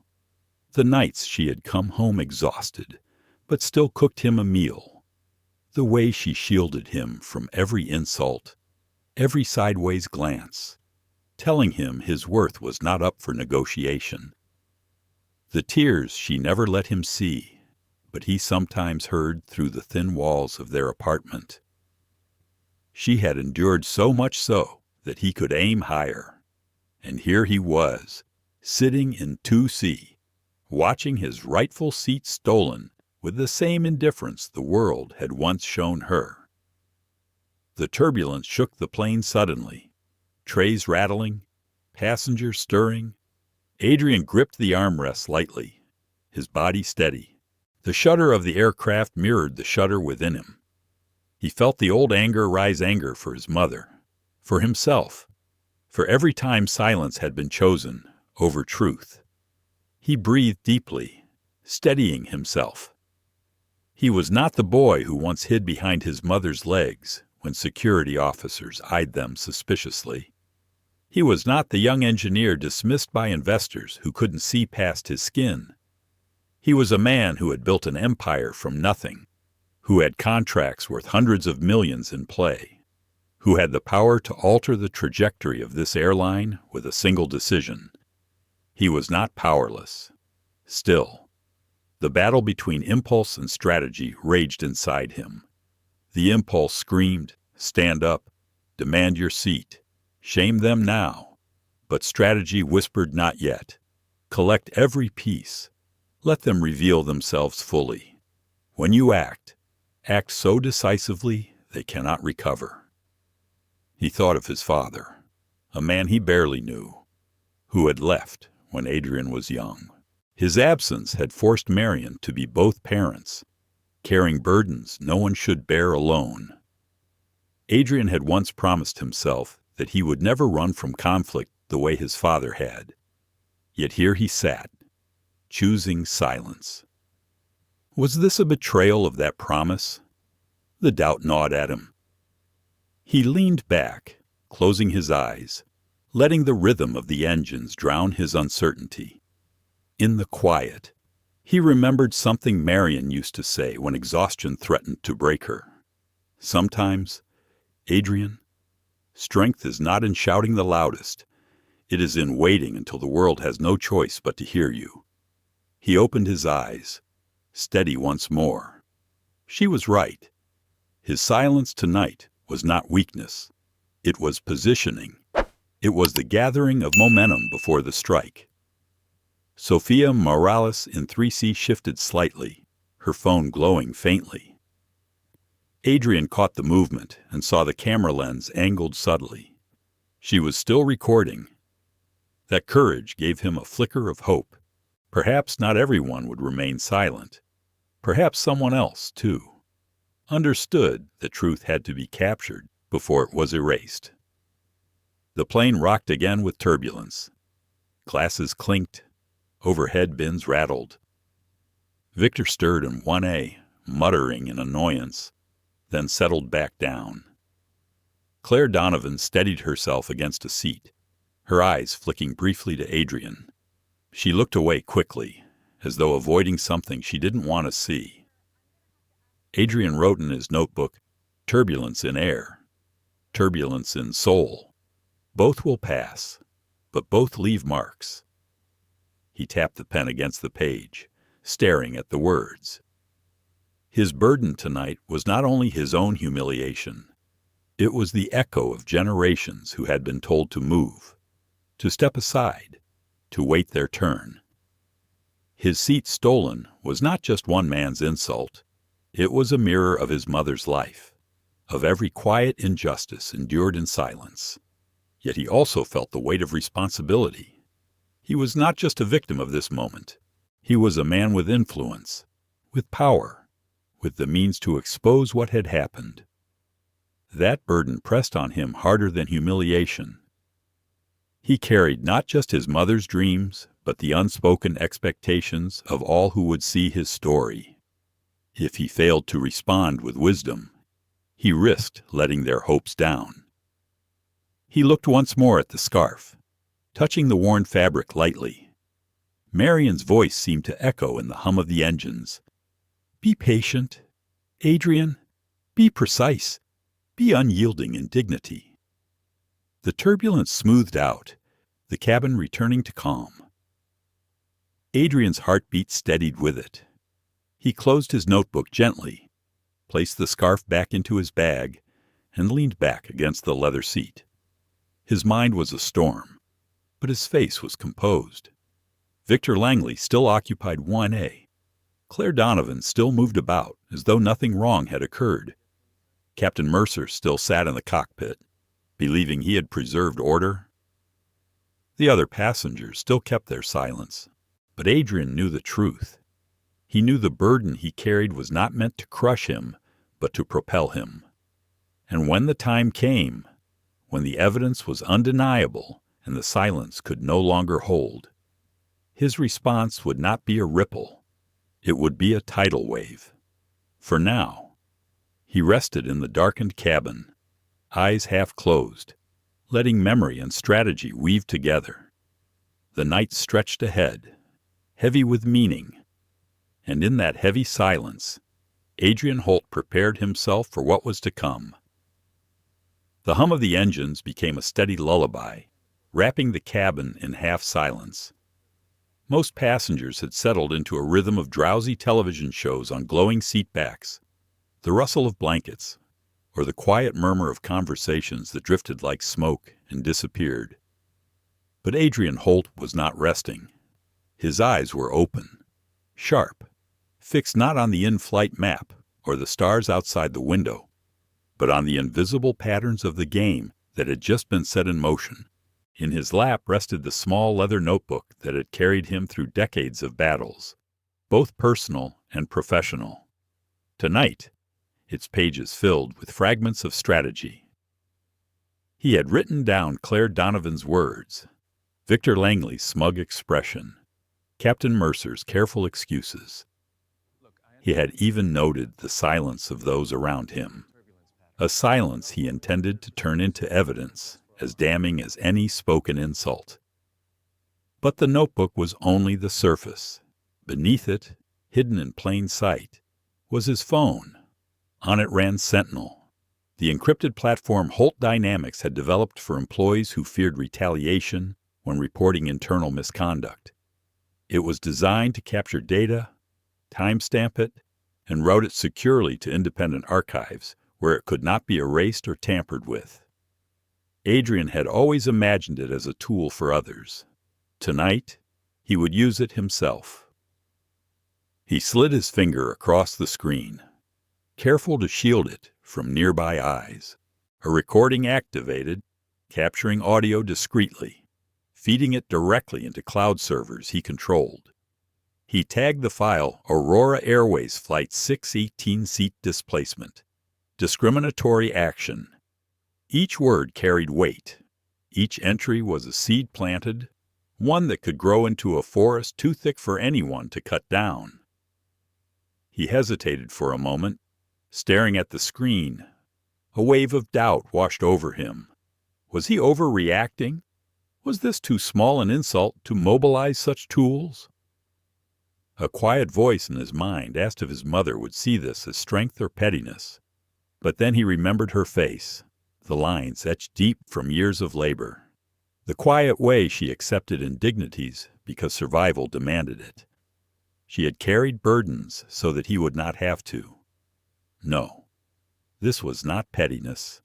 Speaker 1: The nights she had come home exhausted, but still cooked him a meal. The way she shielded him from every insult, every sideways glance, telling him his worth was not up for negotiation. The tears she never let him see, but he sometimes heard through the thin walls of their apartment. She had endured so much so that he could aim higher. And here he was, sitting in 2C, watching his rightful seat stolen with the same indifference the world had once shown her. The turbulence shook the plane suddenly, trays rattling, passengers stirring. Adrian gripped the armrests lightly, his body steady. The shudder of the aircraft mirrored the shudder within him. He felt the old anger rise, anger for his mother, for himself, for every time silence had been chosen over truth. He breathed deeply, steadying himself. He was not the boy who once hid behind his mother's legs when security officers eyed them suspiciously. He was not the young engineer dismissed by investors who couldn't see past his skin. He was a man who had built an empire from nothing, who had contracts worth hundreds of millions in play, who had the power to alter the trajectory of this airline with a single decision. He was not powerless. Still, the battle between impulse and strategy raged inside him. The impulse screamed, "Stand up, demand your seat, shame them now." But strategy whispered, "Not yet. Collect every piece. Let them reveal themselves fully. When you act so decisively they cannot recover." He thought of his father, a man he barely knew, who had left when Adrian was young. His absence had forced Marian to be both parents, carrying burdens no one should bear alone. Adrian had once promised himself that he would never run from conflict the way his father had. Yet here he sat, choosing silence. Was this a betrayal of that promise? The doubt gnawed at him. He leaned back, closing his eyes, letting the rhythm of the engines drown his uncertainty. In the quiet, he remembered something Marian used to say when exhaustion threatened to break her. Sometimes, Adrian, strength is not in shouting the loudest. It is in waiting until the world has no choice but to hear you. He opened his eyes, steady once more. She was right. His silence tonight was not weakness. It was positioning. It was the gathering of momentum before the strike. Sophia Morales in 3C shifted slightly, her phone glowing faintly. Adrian caught the movement and saw the camera lens angled subtly. She was still recording. That courage gave him a flicker of hope. Perhaps not everyone would remain silent. Perhaps someone else, too, understood the truth had to be captured before it was erased. The plane rocked again with turbulence. Glasses clinked. Overhead bins rattled. Victor stirred in 1A, muttering in annoyance, then settled back down. Claire Donovan steadied herself against a seat, her eyes flicking briefly to Adrian. She looked away quickly, as though avoiding something she didn't want to see. Adrian wrote in his notebook, "Turbulence in air, turbulence in soul. Both will pass, but both leave marks." He tapped the pen against the page, staring at the words. His burden tonight was not only his own humiliation, it was the echo of generations who had been told to move, to step aside, to wait their turn. His seat stolen was not just one man's insult. It was a mirror of his mother's life, of every quiet injustice endured in silence. Yet he also felt the weight of responsibility. He was not just a victim of this moment. He was a man with influence, with power, with the means to expose what had happened. That burden pressed on him harder than humiliation. He carried not just his mother's dreams, but the unspoken expectations of all who would see his story. If he failed to respond with wisdom, he risked letting their hopes down. He looked once more at the scarf, touching the worn fabric lightly. Marian's voice seemed to echo in the hum of the engines. "Be patient. Adrian, be precise. Be unyielding in dignity." The turbulence smoothed out, the cabin returning to calm. Adrian's heartbeat steadied with it. He closed his notebook gently, placed the scarf back into his bag, and leaned back against the leather seat. His mind was a storm, but his face was composed. Victor Langley still occupied 1A. Claire Donovan still moved about as though nothing wrong had occurred. Captain Mercer still sat in the cockpit, believing he had preserved order. The other passengers still kept their silence, but Adrian knew the truth. He knew the burden he carried was not meant to crush him, but to propel him. And when the time came, when the evidence was undeniable and the silence could no longer hold, his response would not be a ripple. It would be a tidal wave. For now, he rested in the darkened cabin, eyes half closed, letting memory and strategy weave together. The night stretched ahead, heavy with meaning, and in that heavy silence, Adrian Holt prepared himself for what was to come. The hum of the engines became a steady lullaby, wrapping the cabin in half-silence. Most passengers had settled into a rhythm of drowsy television shows on glowing seat backs, the rustle of blankets, or the quiet murmur of conversations that drifted like smoke and disappeared. But Adrian Holt was not resting. His eyes were open, sharp, fixed not on the in-flight map or the stars outside the window, but on the invisible patterns of the game that had just been set in motion. In his lap rested the small leather notebook that had carried him through decades of battles, both personal and professional. Tonight, its pages filled with fragments of strategy. He had written down Claire Donovan's words, Victor Langley's smug expression, Captain Mercer's careful excuses. He had even noted the silence of those around him, a silence he intended to turn into evidence as damning as any spoken insult. But the notebook was only the surface. Beneath it, hidden in plain sight, was his phone. On it ran Sentinel, the encrypted platform Holt Dynamics had developed for employees who feared retaliation when reporting internal misconduct. It was designed to capture data, timestamp it, and route it securely to independent archives where it could not be erased or tampered with. Adrian had always imagined it as a tool for others. Tonight, he would use it himself. He slid his finger across the screen, careful to shield it from nearby eyes. A recording activated, capturing audio discreetly, feeding it directly into cloud servers he controlled. He tagged the file Aurora Airways Flight 618 seat displacement, discriminatory action. Each word carried weight. Each entry was a seed planted, one that could grow into a forest too thick for anyone to cut down. He hesitated for a moment, staring at the screen. A wave of doubt washed over him. Was he overreacting? Was this too small an insult to mobilize such tools? A quiet voice in his mind asked if his mother would see this as strength or pettiness. But then he remembered her face, the lines etched deep from years of labor, the quiet way she accepted indignities because survival demanded it. She had carried burdens so that he would not have to. No, this was not pettiness.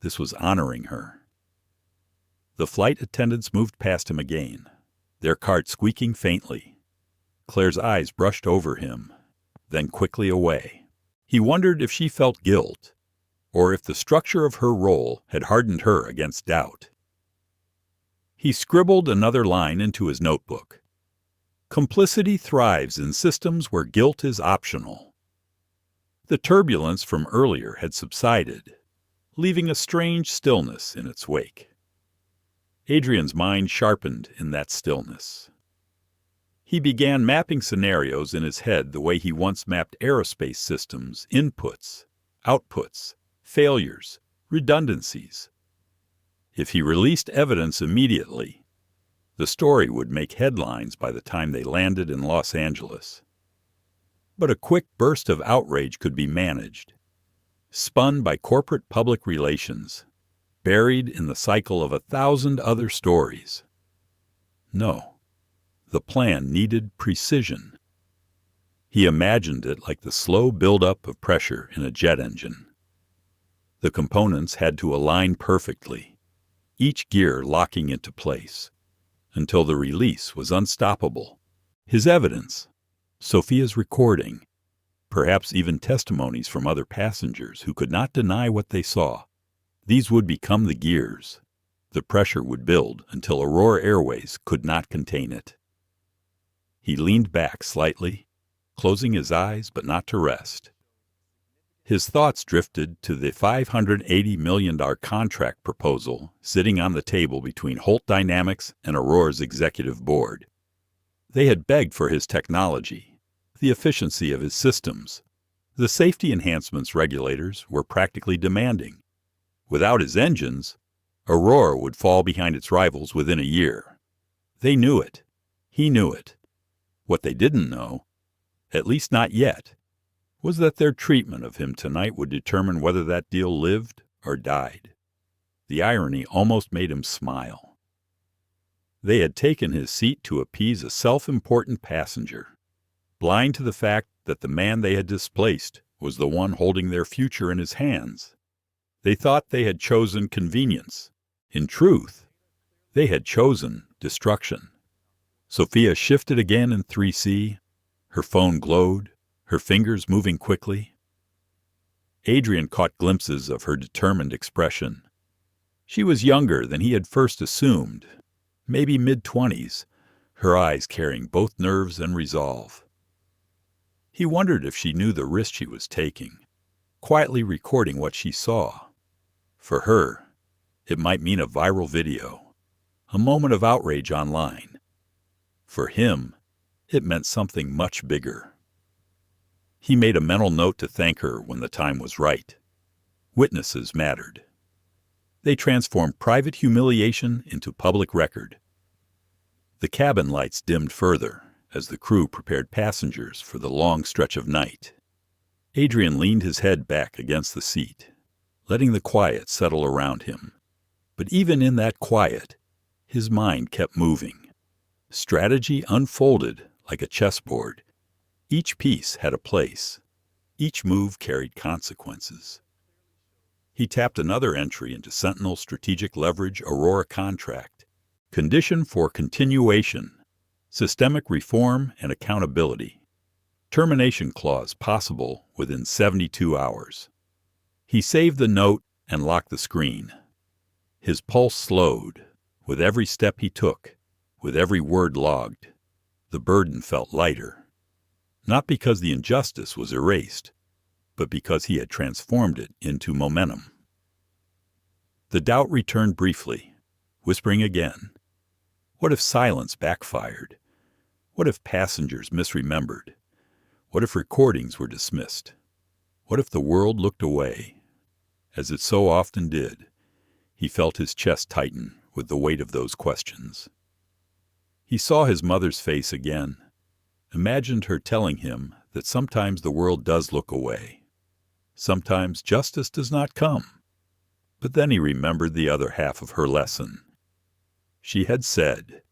Speaker 1: This was honoring her. The flight attendants moved past him again, their cart squeaking faintly. Claire's eyes brushed over him, then quickly away. He wondered if she felt guilt, or if the structure of her role had hardened her against doubt. He scribbled another line into his notebook. Complicity thrives in systems where guilt is optional. The turbulence from earlier had subsided, leaving a strange stillness in its wake. Adrian's mind sharpened in that stillness. He began mapping scenarios in his head the way he once mapped aerospace systems, inputs, outputs, failures, redundancies. If he released evidence immediately, the story would make headlines by the time they landed in Los Angeles. But a quick burst of outrage could be managed, spun by corporate public relations, buried in the cycle of 1,000 other stories. No, the plan needed precision. He imagined it like the slow buildup of pressure in a jet engine. The components had to align perfectly, each gear locking into place, until the release was unstoppable. His evidence, Sophia's recording, perhaps even testimonies from other passengers who could not deny what they saw. These would become the gears. The pressure would build until Aurora Airways could not contain it. He leaned back slightly, closing his eyes but not to rest. His thoughts drifted to the $580 million contract proposal sitting on the table between Holt Dynamics and Aurora's executive board. They had begged for his technology, the efficiency of his systems. The safety enhancements regulators were practically demanding. Without his engines, Aurora would fall behind its rivals within a year. They knew it. He knew it. What they didn't know, at least not yet, was that their treatment of him tonight would determine whether that deal lived or died. The irony almost made him smile. They had taken his seat to appease a self-important passenger, blind to the fact that the man they had displaced was the one holding their future in his hands. They thought they had chosen convenience. In truth, they had chosen destruction. Sophia shifted again in 3C. Her phone glowed, her fingers moving quickly. Adrian caught glimpses of her determined expression. She was younger than he had first assumed, maybe mid-20s, her eyes carrying both nerves and resolve. He wondered if she knew the risk she was taking, quietly recording what she saw. For her, it might mean a viral video, a moment of outrage online. For him, it meant something much bigger. He made a mental note to thank her when the time was right. Witnesses mattered. They transformed private humiliation into public record. The cabin lights dimmed further as the crew prepared passengers for the long stretch of night. Adrian leaned his head back against the seat, letting the quiet settle around him. But even in that quiet, his mind kept moving. Strategy unfolded like a chessboard. Each piece had a place. Each move carried consequences. He tapped another entry into Sentinel's strategic leverage Aurora contract. Condition for continuation. Systemic reform and accountability. Termination clause possible within 72 hours. He saved the note and locked the screen. His pulse slowed. With every step he took, with every word logged, the burden felt lighter. Not because the injustice was erased, but because he had transformed it into momentum. The doubt returned briefly, whispering again. What if silence backfired? What if passengers misremembered? What if recordings were dismissed? What if the world looked away? As it so often did, he felt his chest tighten with the weight of those questions. He saw his mother's face again, imagined her telling him that sometimes the world does look away. Sometimes justice does not come. But then he remembered the other half of her lesson. She had said,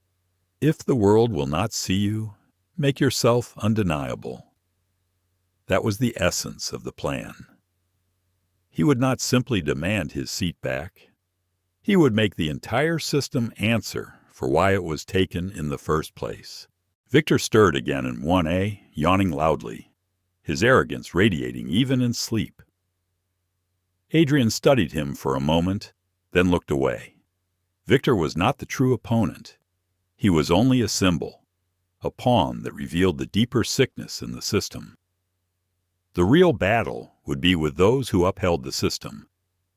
Speaker 1: "If the world will not see you, make yourself undeniable." That was the essence of the plan. He would not simply demand his seat back. He would make the entire system answer for why it was taken in the first place. Victor stirred again in 1A, yawning loudly, his arrogance radiating even in sleep. Adrian studied him for a moment, then looked away. Victor was not the true opponent. He was only a symbol, a pawn that revealed the deeper sickness in the system. The real battle would be with those who upheld the system,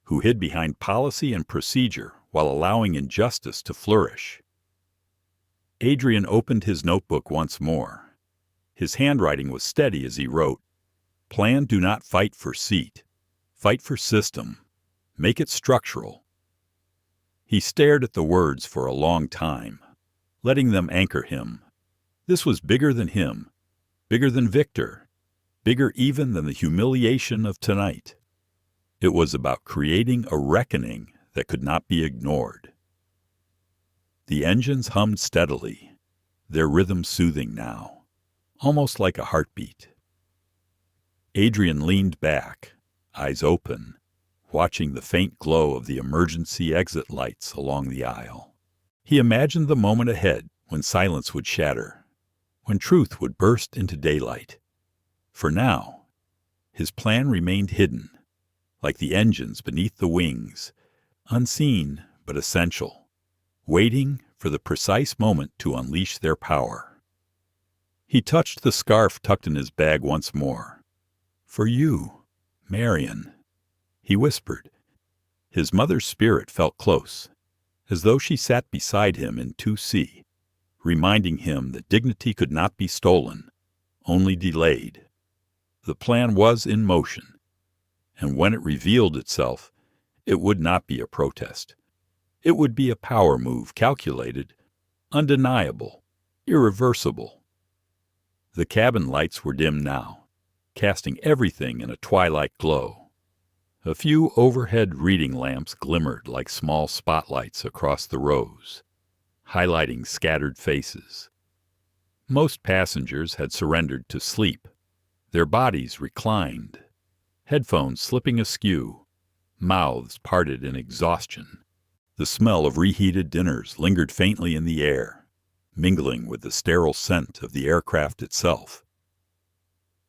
Speaker 1: who hid behind policy and procedure while allowing injustice to flourish. Adrian opened his notebook once more. His handwriting was steady as he wrote, "Plan do not fight for seat. Fight for system. Make it structural." He stared at the words for a long time, letting them anchor him. This was bigger than him, bigger than Victor, bigger even than the humiliation of tonight. It was about creating a reckoning that could not be ignored. The engines hummed steadily, their rhythm soothing now, almost like a heartbeat. Adrian leaned back, eyes open, watching the faint glow of the emergency exit lights along the aisle. He imagined the moment ahead when silence would shatter, when truth would burst into daylight. For now, his plan remained hidden, like the engines beneath the wings, unseen but essential, waiting for the precise moment to unleash their power. He touched the scarf tucked in his bag once more. "For you, Marian," he whispered. His mother's spirit felt close, as though she sat beside him in 2C, reminding him that dignity could not be stolen, only delayed. The plan was in motion, and when it revealed itself, it would not be a protest. It would be a power move calculated, undeniable, irreversible. The cabin lights were dim now, casting everything in a twilight glow. A few overhead reading lamps glimmered like small spotlights across the rows, highlighting scattered faces. Most passengers had surrendered to sleep, their bodies reclined, headphones slipping askew, mouths parted in exhaustion. The smell of reheated dinners lingered faintly in the air, mingling with the sterile scent of the aircraft itself.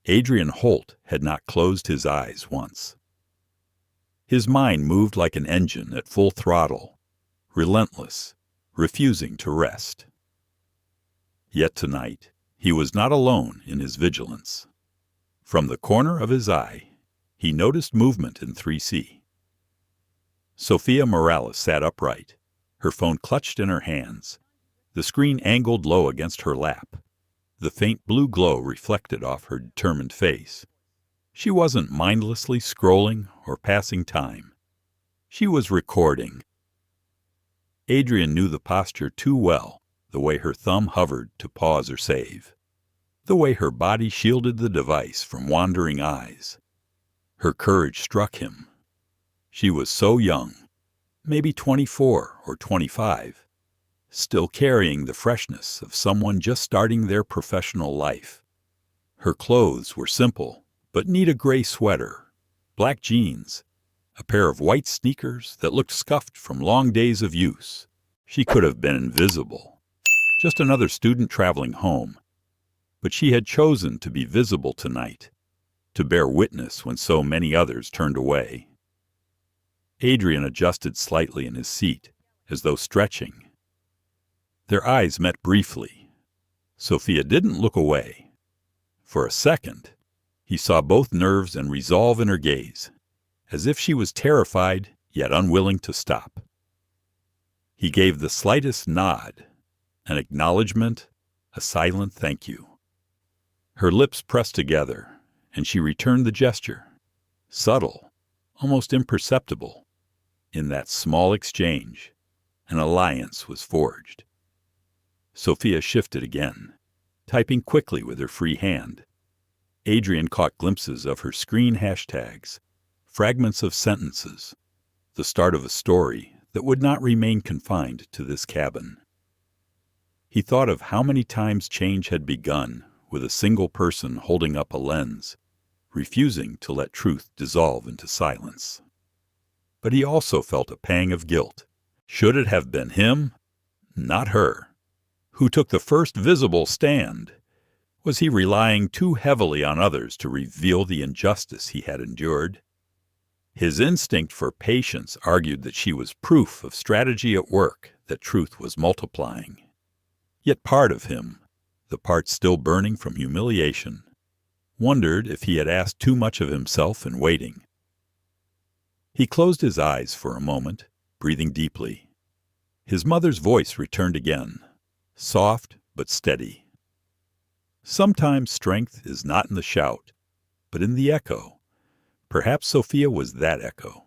Speaker 1: Adrian Holt had not closed his eyes once. His mind moved like an engine at full throttle, relentless, refusing to rest. Yet tonight, he was not alone in his vigilance. From the corner of his eye, he noticed movement in 3C. Sophia Morales sat upright, her phone clutched in her hands, the screen angled low against her lap, the faint blue glow reflected off her determined face. She wasn't mindlessly scrolling or passing time. She was recording. Adrian knew the posture too well, the way her thumb hovered to pause or save, the way her body shielded the device from wandering eyes. Her courage struck him. She was so young, maybe 24 or 25, still carrying the freshness of someone just starting their professional life. Her clothes were simple, but neat: a gray sweater, black jeans, a pair of white sneakers that looked scuffed from long days of use. She could have been invisible, just another student traveling home. But she had chosen to be visible tonight, to bear witness when so many others turned away. Adrian adjusted slightly in his seat, as though stretching. Their eyes met briefly. Sophia didn't look away. For a second, he saw both nerves and resolve in her gaze, as if she was terrified yet unwilling to stop. He gave the slightest nod, an acknowledgement, a silent thank you. Her lips pressed together, and she returned the gesture, subtle, almost imperceptible. In that small exchange, an alliance was forged. Sophia shifted again, typing quickly with her free hand. Adrian caught glimpses of her screen hashtags, fragments of sentences, the start of a story that would not remain confined to this cabin. He thought of how many times change had begun with a single person holding up a lens, refusing to let truth dissolve into silence. But he also felt a pang of guilt. Should it have been him, not her, who took the first visible stand? Was he relying too heavily on others to reveal the injustice he had endured? His instinct for patience argued that she was proof of strategy at work, that truth was multiplying. Yet part of him, the part still burning from humiliation, wondered if he had asked too much of himself in waiting. He closed his eyes for a moment, breathing deeply. His mother's voice returned again, soft but steady. Sometimes strength is not in the shout, but in the echo. Perhaps Sophia was that echo.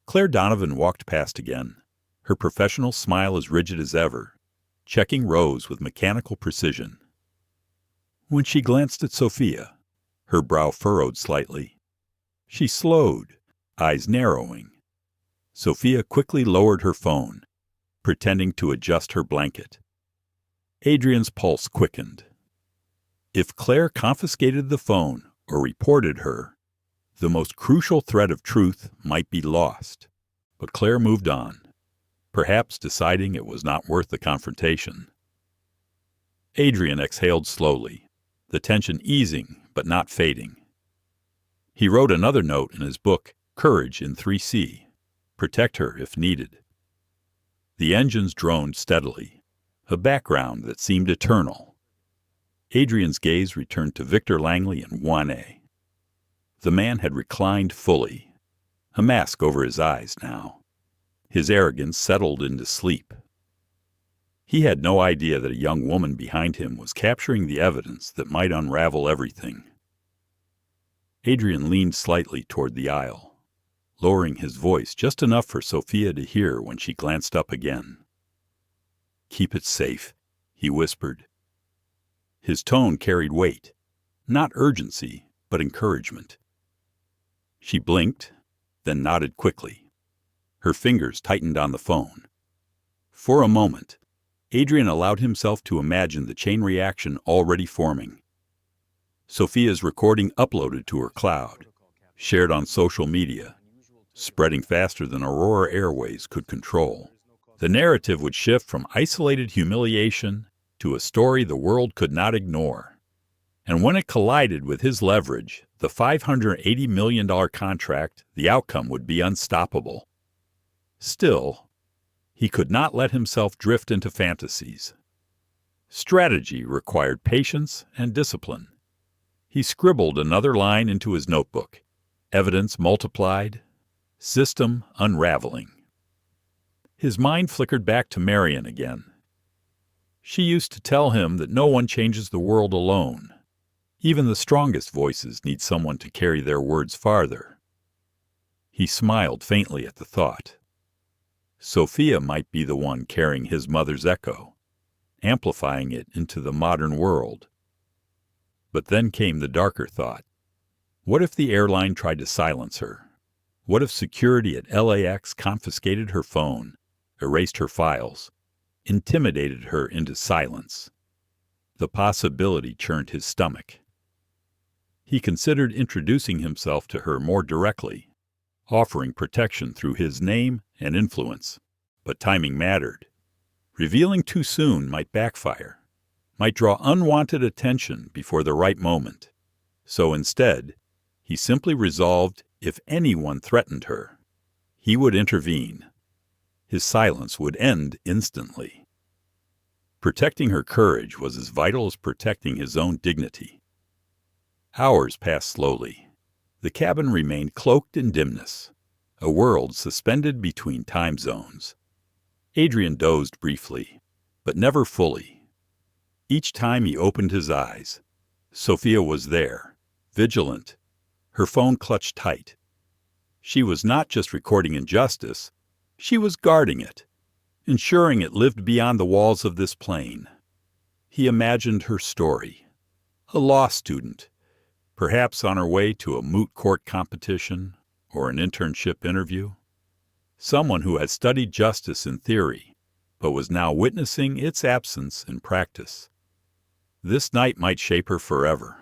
Speaker 1: Claire Donovan walked past again, her professional smile as rigid as ever, checking rows with mechanical precision. When she glanced at Sophia, her brow furrowed slightly. She slowed, eyes narrowing. Sophia quickly lowered her phone, pretending to adjust her blanket. Adrian's pulse quickened. If Claire confiscated the phone or reported her, the most crucial thread of truth might be lost. But Claire moved on, perhaps deciding it was not worth the confrontation. Adrian exhaled slowly, the tension easing but not fading. He wrote another note in his book, Courage in 3C, protect her if needed. The engines droned steadily, a background that seemed eternal. Adrian's gaze returned to Victor Langley in 1A. The man had reclined fully, a mask over his eyes now. His arrogance settled into sleep. He had no idea that a young woman behind him was capturing the evidence that might unravel everything. Adrian leaned slightly toward the aisle, lowering his voice just enough for Sophia to hear when she glanced up again. "Keep it safe," he whispered. His tone carried weight, not urgency, but encouragement. She blinked, then nodded quickly. Her fingers tightened on the phone. For a moment, Adrian allowed himself to imagine the chain reaction already forming. Sophia's recording uploaded to her cloud, shared on social media, spreading faster than Aurora Airways could control. The narrative would shift from isolated humiliation to a story the world could not ignore. And when it collided with his leverage, the $580 million contract, the outcome would be unstoppable. Still, he could not let himself drift into fantasies. Strategy required patience and discipline. He scribbled another line into his notebook. Evidence multiplied, system unraveling. His mind flickered back to Marian again. She used to tell him that no one changes the world alone. Even the strongest voices need someone to carry their words farther. He smiled faintly at the thought. Sophia might be the one carrying his mother's echo, amplifying it into the modern world. But then came the darker thought. What if the airline tried to silence her? What if security at LAX confiscated her phone, erased her files, intimidated her into silence? The possibility churned his stomach. He considered introducing himself to her more directly, offering protection through his name and influence. But timing mattered. Revealing too soon might backfire, might draw unwanted attention before the right moment. So instead, he simply resolved if anyone threatened her, he would intervene. His silence would end instantly. Protecting her courage was as vital as protecting his own dignity. Hours passed slowly. The cabin remained cloaked in dimness, a world suspended between time zones. Adrian dozed briefly, but never fully. Each time he opened his eyes, Sophia was there, vigilant, her phone clutched tight. She was not just recording injustice, she was guarding it, ensuring it lived beyond the walls of this plane. He imagined her story. A law student, perhaps on her way to a moot court competition or an internship interview. Someone who had studied justice in theory, but was now witnessing its absence in practice. This night might shape her forever.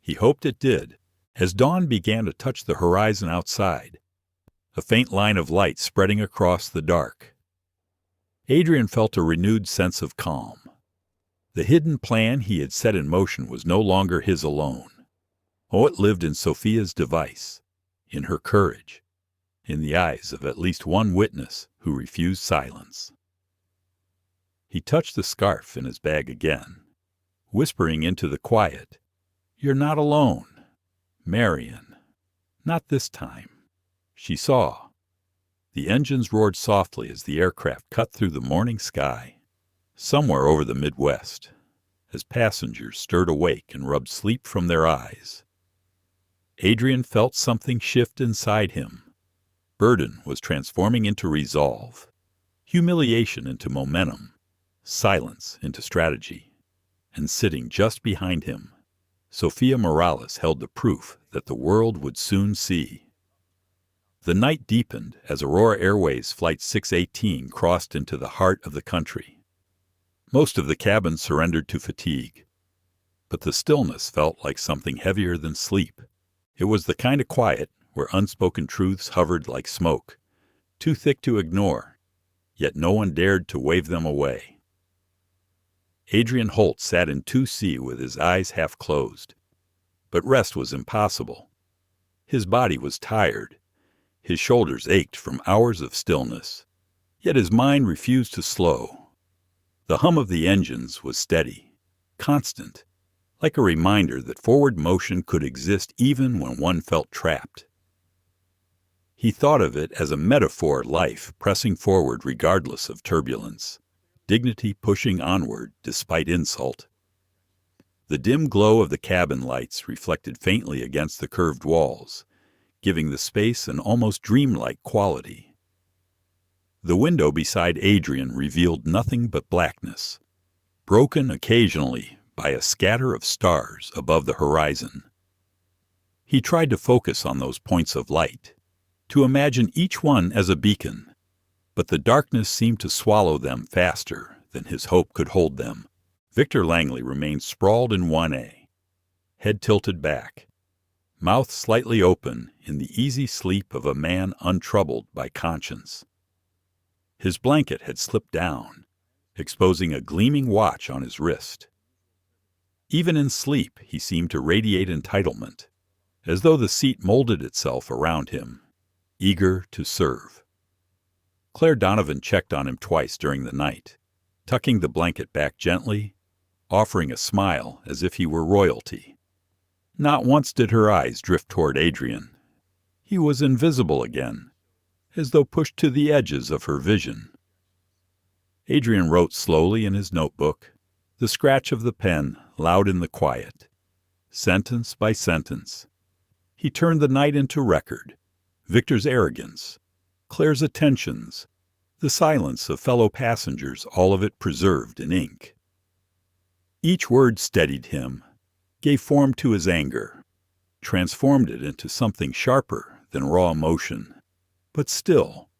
Speaker 1: He hoped it did, as dawn began to touch the horizon outside, a faint line of light spreading across the dark. Adrian felt a renewed sense of calm. The hidden plan he had set in motion was no longer his alone. Oh, it lived in Sophia's device, in her courage, in the eyes of at least one witness who refused silence. He touched the scarf in his bag again, whispering into the quiet, "You're not alone, Marian. Not this time." She saw. The engines roared softly as the aircraft cut through the morning sky, somewhere over the Midwest, as passengers stirred awake and rubbed sleep from their eyes. Adrian felt something shift inside him. Burden was transforming into resolve, humiliation into momentum, silence into strategy. And sitting just behind him, Sophia Morales held the proof that the world would soon see. The night deepened as Aurora Airways Flight 618 crossed into the heart of the country. Most of the cabin surrendered to fatigue, but the stillness felt like something heavier than sleep. It was the kind of quiet where unspoken truths hovered like smoke, too thick to ignore, yet no one dared to wave them away. Adrian Holt sat in 2C with his eyes half closed, but rest was impossible. His body was tired. His shoulders ached from hours of stillness, yet his mind refused to slow. The hum of the engines was steady, constant, like a reminder that forward motion could exist even when one felt trapped. He thought of it as a metaphor life pressing forward regardless of turbulence, dignity pushing onward despite insult. The dim glow of the cabin lights reflected faintly against the curved walls, giving the space an almost dreamlike quality. The window beside Adrian revealed nothing but blackness, broken occasionally by a scatter of stars above the horizon. He tried to focus on those points of light, to imagine each one as a beacon, but the darkness seemed to swallow them faster than his hope could hold them. Victor Langley remained sprawled in 1A, head tilted back, mouth slightly open in the easy sleep of a man untroubled by conscience. His blanket had slipped down, exposing a gleaming watch on his wrist. Even in sleep, he seemed to radiate entitlement, as though the seat molded itself around him, eager to serve. Claire Donovan checked on him twice during the night, tucking the blanket back gently, offering a smile as if he were royalty. Not once did her eyes drift toward Adrian. He was invisible again, as though pushed to the edges of her vision. Adrian wrote slowly in his notebook, the scratch of the pen loud in the quiet, sentence by sentence. He turned the night into record, Victor's arrogance, Claire's attentions, the silence of fellow passengers, all of it preserved in ink. Each word steadied him, gave form to his anger, transformed it into something sharper than raw emotion. But still,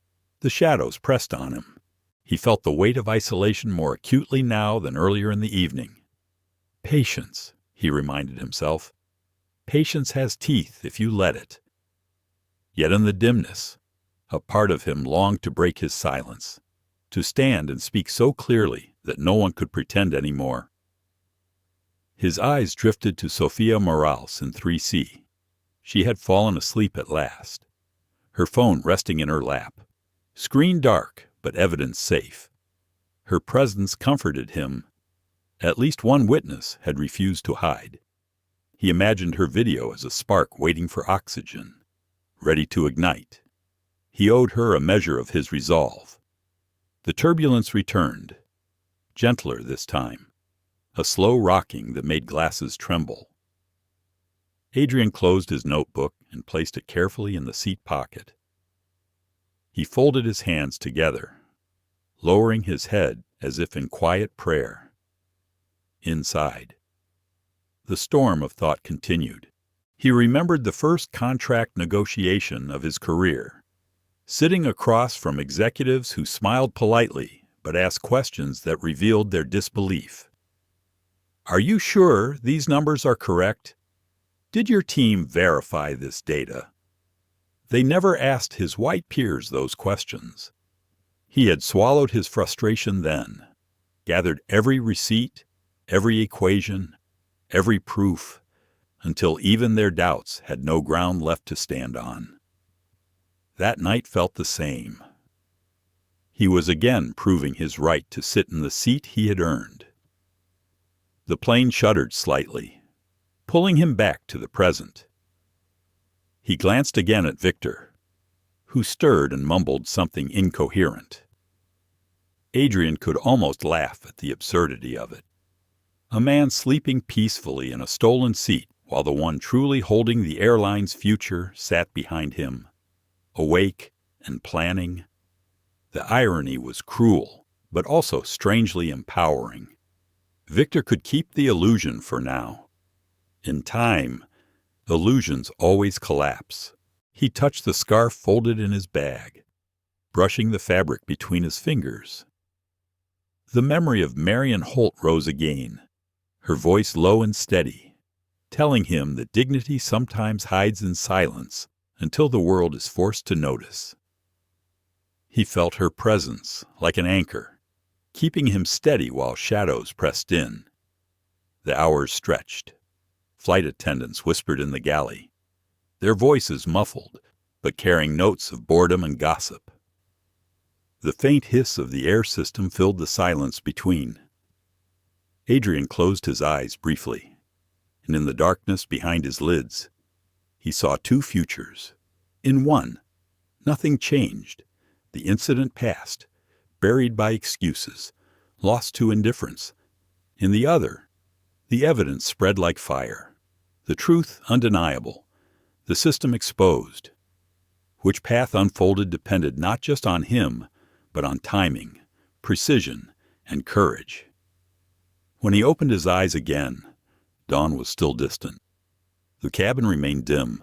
Speaker 1: the shadows pressed on him. He felt the weight of isolation more acutely now than earlier in the evening. Patience, he reminded himself. Patience has teeth if you let it. Yet in the dimness, a part of him longed to break his silence, to stand and speak so clearly that no one could pretend any more. His eyes drifted to Sophia Morales in 3C. She had fallen asleep at last, her phone resting in her lap, screen dark but evidence safe. Her presence comforted him. At least one witness had refused to hide. He imagined her video as a spark waiting for oxygen, ready to ignite. He owed her a measure of his resolve. The turbulence returned, gentler this time, a slow rocking that made glasses tremble. Adrian closed his notebook and placed it carefully in the seat pocket. He folded his hands together, lowering his head as if in quiet prayer. Inside, the storm of thought continued. He remembered the first contract negotiation of his career, sitting across from executives who smiled politely but asked questions that revealed their disbelief. "Are you sure these numbers are correct?" Did your team verify this data? They never asked his white peers those questions. He had swallowed his frustration then, gathered every receipt, every equation, every proof, until even their doubts had no ground left to stand on. That night felt the same. He was again proving his right to sit in the seat he had earned. The plane shuddered slightly, pulling him back to the present. He glanced again at Victor, who stirred and mumbled something incoherent. Adrian could almost laugh at the absurdity of it. A man sleeping peacefully in a stolen seat while the one truly holding the airline's future sat behind him, awake and planning. The irony was cruel, but also strangely empowering. Victor could keep the illusion for now. In time, illusions always collapse. He touched the scarf folded in his bag, brushing the fabric between his fingers. The memory of Marian Holt rose again, her voice low and steady, telling him that dignity sometimes hides in silence until the world is forced to notice. He felt her presence like an anchor, keeping him steady while shadows pressed in. The hours stretched. Flight attendants whispered in the galley, their voices muffled, but carrying notes of boredom and gossip. The faint hiss of the air system filled the silence between. Adrian closed his eyes briefly, and in the darkness behind his lids, he saw two futures. In one, nothing changed. The incident passed, buried by excuses, lost to indifference. In the other, the evidence spread like fire, the truth undeniable, the system exposed. Which path unfolded depended not just on him, but on timing, precision, and courage. When he opened his eyes again, dawn was still distant. The cabin remained dim,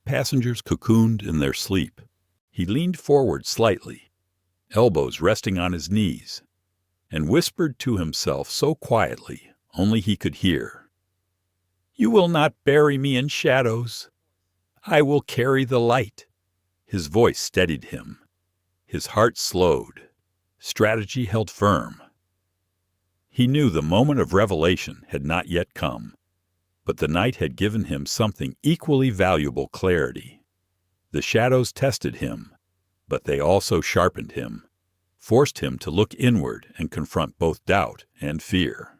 Speaker 1: passengers cocooned in their sleep. He leaned forward slightly, elbows resting on his knees, and whispered to himself so quietly only he could hear, "You will not bury me in shadows. I will carry the light." His voice steadied him. His heart slowed. Strategy held firm. He knew the moment of revelation had not yet come, but the night had given him something equally valuable: clarity. The shadows tested him, but they also sharpened him, forced him to look inward and confront both doubt and fear.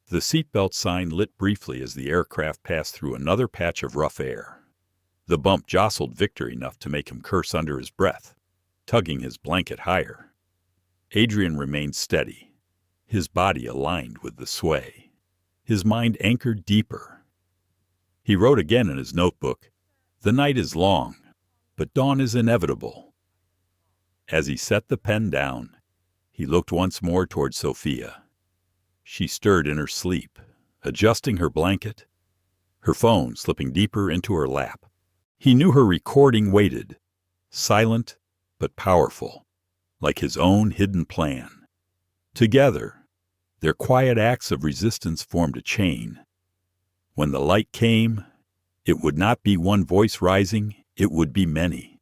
Speaker 1: The seatbelt sign lit briefly as the aircraft passed through another patch of rough air. The bump jostled Victor enough to make him curse under his breath, tugging his blanket higher. Adrian remained steady, his body aligned with the sway, his mind anchored deeper. He wrote again in his notebook, "The night is long, but dawn is inevitable." As he set the pen down, he looked once more toward Sophia. She stirred in her sleep, adjusting her blanket, her phone slipping deeper into her lap. He knew her recording waited, silent but powerful, like his own hidden plan. Together, their quiet acts of resistance formed a chain. When the light came, it would not be one voice rising, it would be many.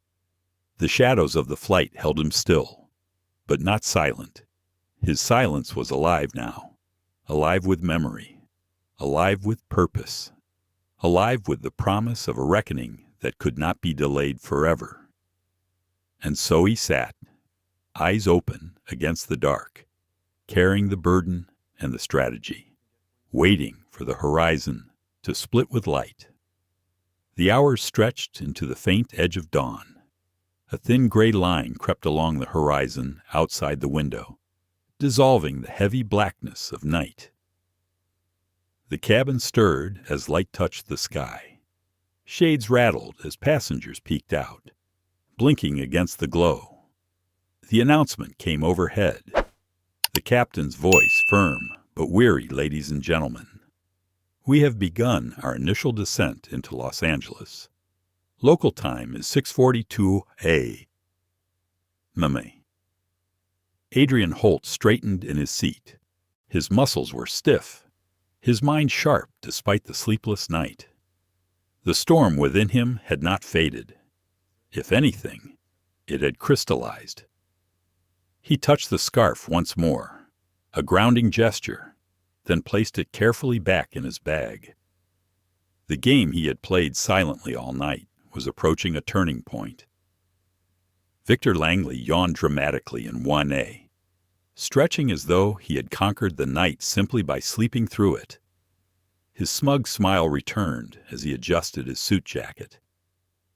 Speaker 1: The shadows of the flight held him still, but not silent. His silence was alive now, alive with memory, alive with purpose, alive with the promise of a reckoning that could not be delayed forever. And so he sat, eyes open against the dark, carrying the burden and the strategy, waiting for the horizon to split with light. The hours stretched into the faint edge of dawn. A thin gray line crept along the horizon outside the window, dissolving the heavy blackness of night. The cabin stirred as light touched the sky. Shades rattled as passengers peeked out, blinking against the glow. The announcement came overhead, the captain's voice firm but weary. "Ladies and gentlemen, we have begun our initial descent into Los Angeles. Local time is 6:42 a.m." Adrian Holt straightened in his seat. His muscles were stiff, his mind sharp despite the sleepless night. The storm within him had not faded. If anything, it had crystallized. He touched the scarf once more, a grounding gesture, then placed it carefully back in his bag. The game he had played silently all night was approaching a turning point. Victor Langley yawned dramatically in 1A, stretching as though he had conquered the night simply by sleeping through it. His smug smile returned as he adjusted his suit jacket.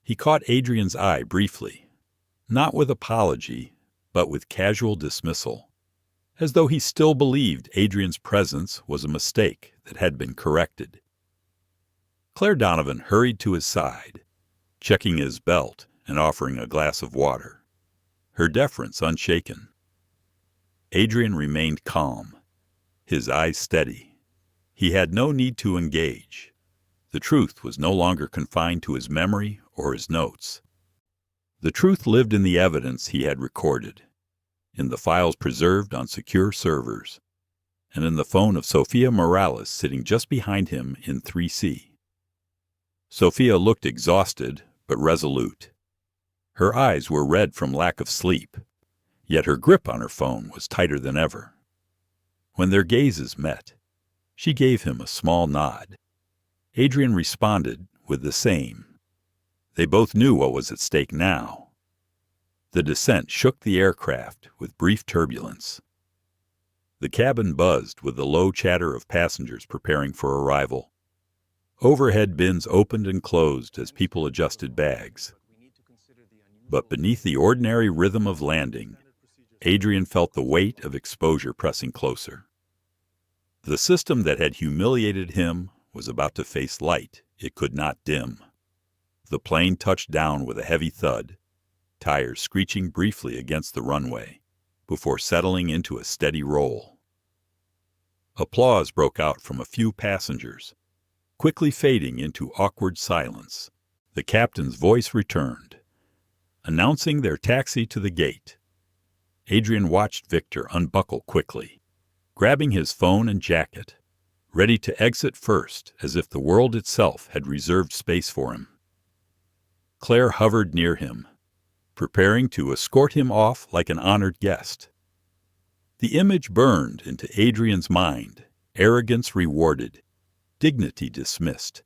Speaker 1: He caught Adrian's eye briefly, not with apology, but with casual dismissal, as though he still believed Adrian's presence was a mistake that had been corrected. Claire Donovan hurried to his side, checking his belt and offering a glass of water, her deference unshaken. Adrian remained calm, his eyes steady. He had no need to engage. The truth was no longer confined to his memory or his notes. The truth lived in the evidence he had recorded, in the files preserved on secure servers, and in the phone of Sophia Morales sitting just behind him in 3C. Sophia looked exhausted but resolute. Her eyes were red from lack of sleep, yet her grip on her phone was tighter than ever. When their gazes met, she gave him a small nod. Adrian responded with the same. They both knew what was at stake now. The descent shook the aircraft with brief turbulence. The cabin buzzed with the low chatter of passengers preparing for arrival. Overhead bins opened and closed as people adjusted bags. But beneath the ordinary rhythm of landing, Adrian felt the weight of exposure pressing closer. The system that had humiliated him was about to face light it could not dim. The plane touched down with a heavy thud, tires screeching briefly against the runway, before settling into a steady roll. Applause broke out from a few passengers, quickly fading into awkward silence. The captain's voice returned, announcing their taxi to the gate. Adrian watched Victor unbuckle quickly, grabbing his phone and jacket, ready to exit first as if the world itself had reserved space for him. Claire hovered near him, preparing to escort him off like an honored guest. The image burned into Adrian's mind, arrogance rewarded, dignity dismissed.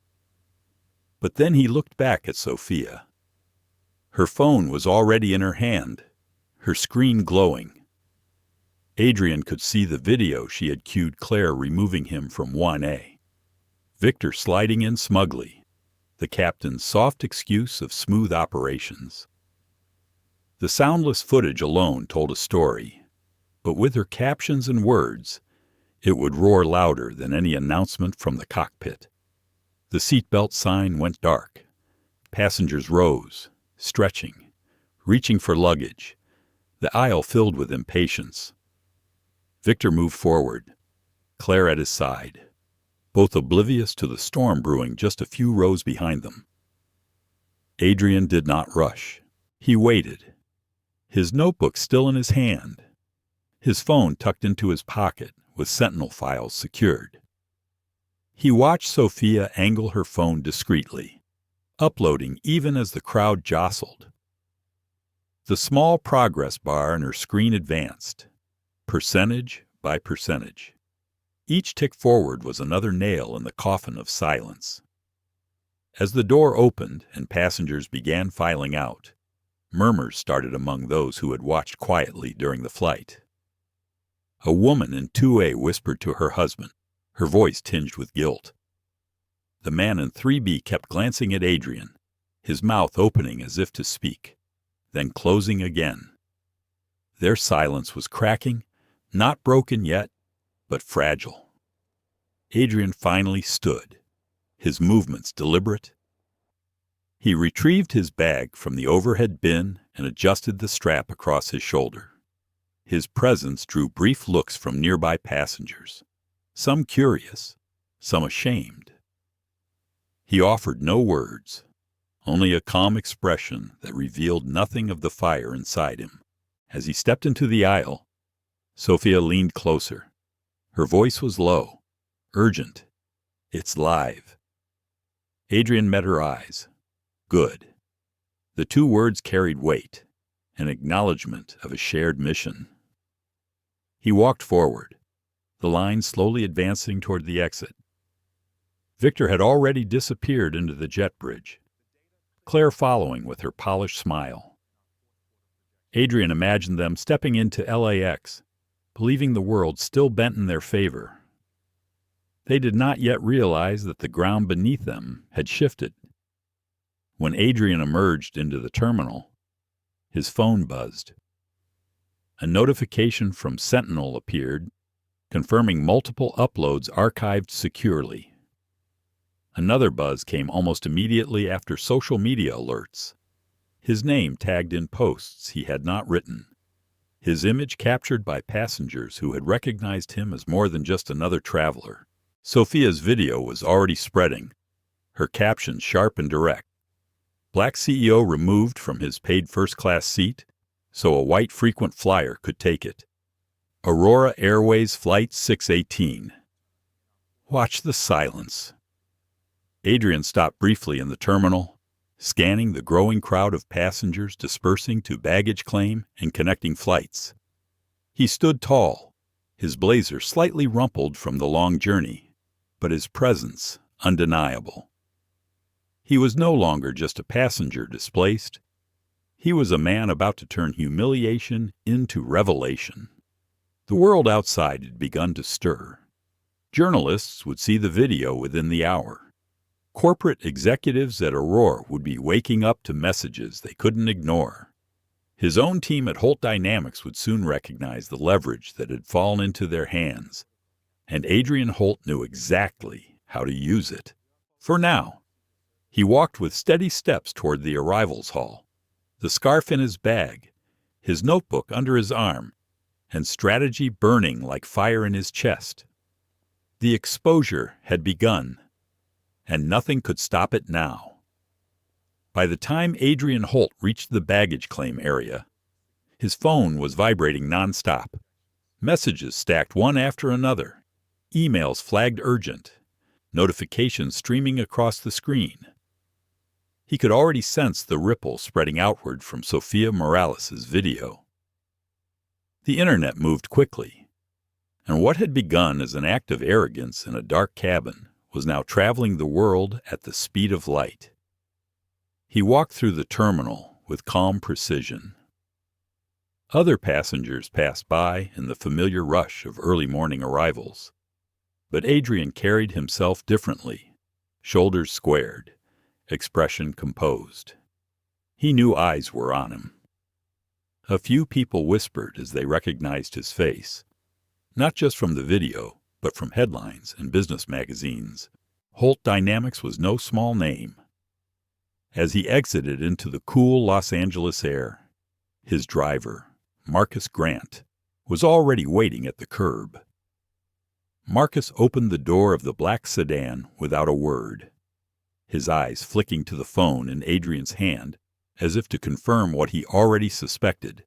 Speaker 1: But then he looked back at Sophia. Her phone was already in her hand, her screen glowing. Adrian could see the video she had cued Claire removing him from 1A. Victor sliding in smugly, the captain's soft excuse of smooth operations. The soundless footage alone told a story, but with her captions and words, it would roar louder than any announcement from the cockpit. The seatbelt sign went dark. Passengers rose, stretching, reaching for luggage. The aisle filled with impatience. Victor moved forward, Claire at his side, both oblivious to the storm brewing just a few rows behind them. Adrian did not rush. He waited, his notebook still in his hand, his phone tucked into his pocket with Sentinel files secured. He watched Sophia angle her phone discreetly, uploading even as the crowd jostled. The small progress bar on her screen advanced, percentage by percentage. Each tick forward was another nail in the coffin of silence. As the door opened and passengers began filing out, murmurs started among those who had watched quietly during the flight. A woman in 2A whispered to her husband, her voice tinged with guilt. The man in 3B kept glancing at Adrian, his mouth opening as if to speak, then closing again. Their silence was cracking, not broken yet, but fragile. Adrian finally stood, his movements deliberate. He retrieved his bag from the overhead bin and adjusted the strap across his shoulder. His presence drew brief looks from nearby passengers, some curious, some ashamed. He offered no words, only a calm expression that revealed nothing of the fire inside him. As he stepped into the aisle, Sophia leaned closer. Her voice was low, urgent. "It's live." Adrian met her eyes. Good. The two words carried weight, an acknowledgment of a shared mission. He walked forward, the line slowly advancing toward the exit. Victor had already disappeared into the jet bridge, Claire following with her polished smile. Adrian imagined them stepping into LAX, believing the world still bent in their favor. They did not yet realize that the ground beneath them had shifted. When Adrian emerged into the terminal, his phone buzzed. A notification from Sentinel appeared, confirming multiple uploads archived securely. Another buzz came almost immediately after social media alerts. His name tagged in posts he had not written. His image captured by passengers who had recognized him as more than just another traveler. Sophia's video was already spreading, her caption sharp and direct. Black CEO removed from his paid first-class seat, so a white frequent flyer could take it. Aurora Airways Flight 618. Watch the silence. Adrian stopped briefly in the terminal, scanning the growing crowd of passengers dispersing to baggage claim and connecting flights. He stood tall, his blazer slightly rumpled from the long journey, but his presence undeniable. He was no longer just a passenger displaced. He was a man about to turn humiliation into revelation. The world outside had begun to stir. Journalists would see the video within the hour. Corporate executives at Aurora would be waking up to messages they couldn't ignore. His own team at Holt Dynamics would soon recognize the leverage that had fallen into their hands, and Adrian Holt knew exactly how to use it. For now, he walked with steady steps toward the arrivals hall, the scarf in his bag, his notebook under his arm, and strategy burning like fire in his chest. The exposure had begun, and nothing could stop it now. By the time Adrian Holt reached the baggage claim area, his phone was vibrating nonstop. Messages stacked one after another, emails flagged urgent, notifications streaming across the screen. He could already sense the ripple spreading outward from Sophia Morales' video. The internet moved quickly, and what had begun as an act of arrogance in a dark cabin was now traveling the world at the speed of light. He walked through the terminal with calm precision. Other passengers passed by in the familiar rush of early morning arrivals, but Adrian carried himself differently, shoulders squared, expression composed. He knew eyes were on him. A few people whispered as they recognized his face, not just from the video, but from headlines and business magazines. Holt Dynamics was no small name. As he exited into the cool Los Angeles air, his driver, Marcus Grant, was already waiting at the curb. Marcus opened the door of the black sedan without a word, his eyes flicking to the phone in Adrian's hand as if to confirm what he already suspected.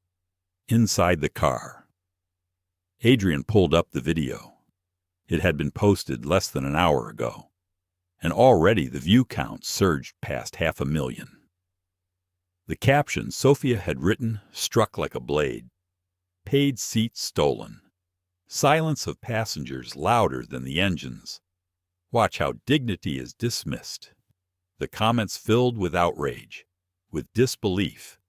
Speaker 1: Inside the car, Adrian pulled up the video. It had been posted less than an hour ago, and already the view count surged past 500,000. The caption Sophia had written struck like a blade. Paid seats stolen. Silence of passengers louder than the engines. Watch how dignity is dismissed. The comments filled with outrage, with disbelief,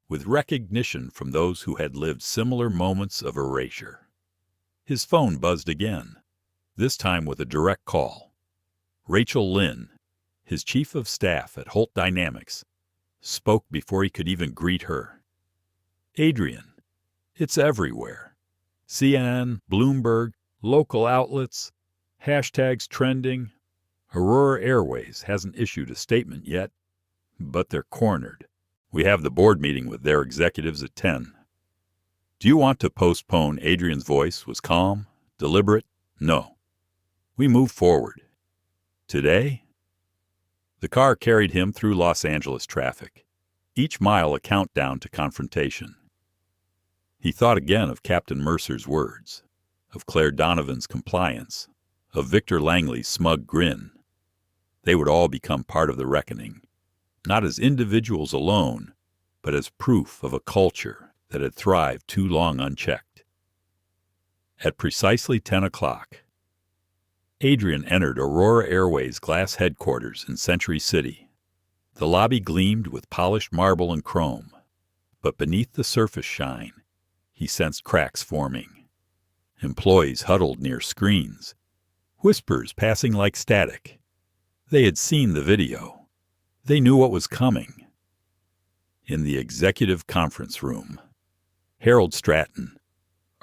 Speaker 1: with recognition from those who had lived similar moments of erasure. His phone buzzed again, this time with a direct call. Rachel Lynn, his chief of staff at Holt Dynamics, spoke before he could even greet her. Adrian, it's everywhere. CNN, Bloomberg, local outlets, hashtags trending. Aurora Airways hasn't issued a statement yet, but they're cornered. We have the board meeting with their executives at 10. Do you want to postpone? Adrian's voice was calm, deliberate. No. We move forward. Today? The car carried him through Los Angeles traffic, each mile a countdown to confrontation. He thought again of Captain Mercer's words, of Claire Donovan's compliance, of Victor Langley's smug grin. They would all become part of the reckoning, not as individuals alone, but as proof of a culture that had thrived too long unchecked. At precisely 10 o'clock, Adrian entered Aurora Airways glass headquarters in Century City. The lobby gleamed with polished marble and chrome, but beneath the surface shine, he sensed cracks forming. Employees huddled near screens, whispers passing like static. They had seen the video. They knew what was coming. In the executive conference room, Harold Stratton,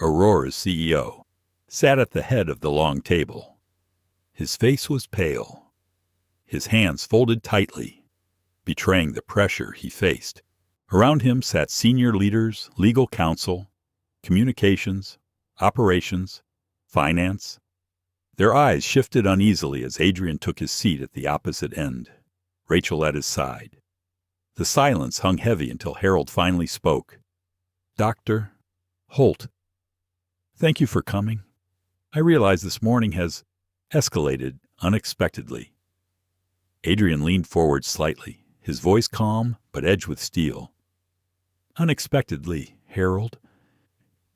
Speaker 1: Aurora's CEO, sat at the head of the long table. His face was pale, his hands folded tightly, betraying the pressure he faced. Around him sat senior leaders, legal counsel, communications, operations, finance. Their eyes shifted uneasily as Adrian took his seat at the opposite end, Rachel at his side. The silence hung heavy until Harold finally spoke. "Dr. Holt, thank you for coming. I realize this morning has escalated unexpectedly." Adrian leaned forward slightly, his voice calm but edged with steel. "Unexpectedly, Harold.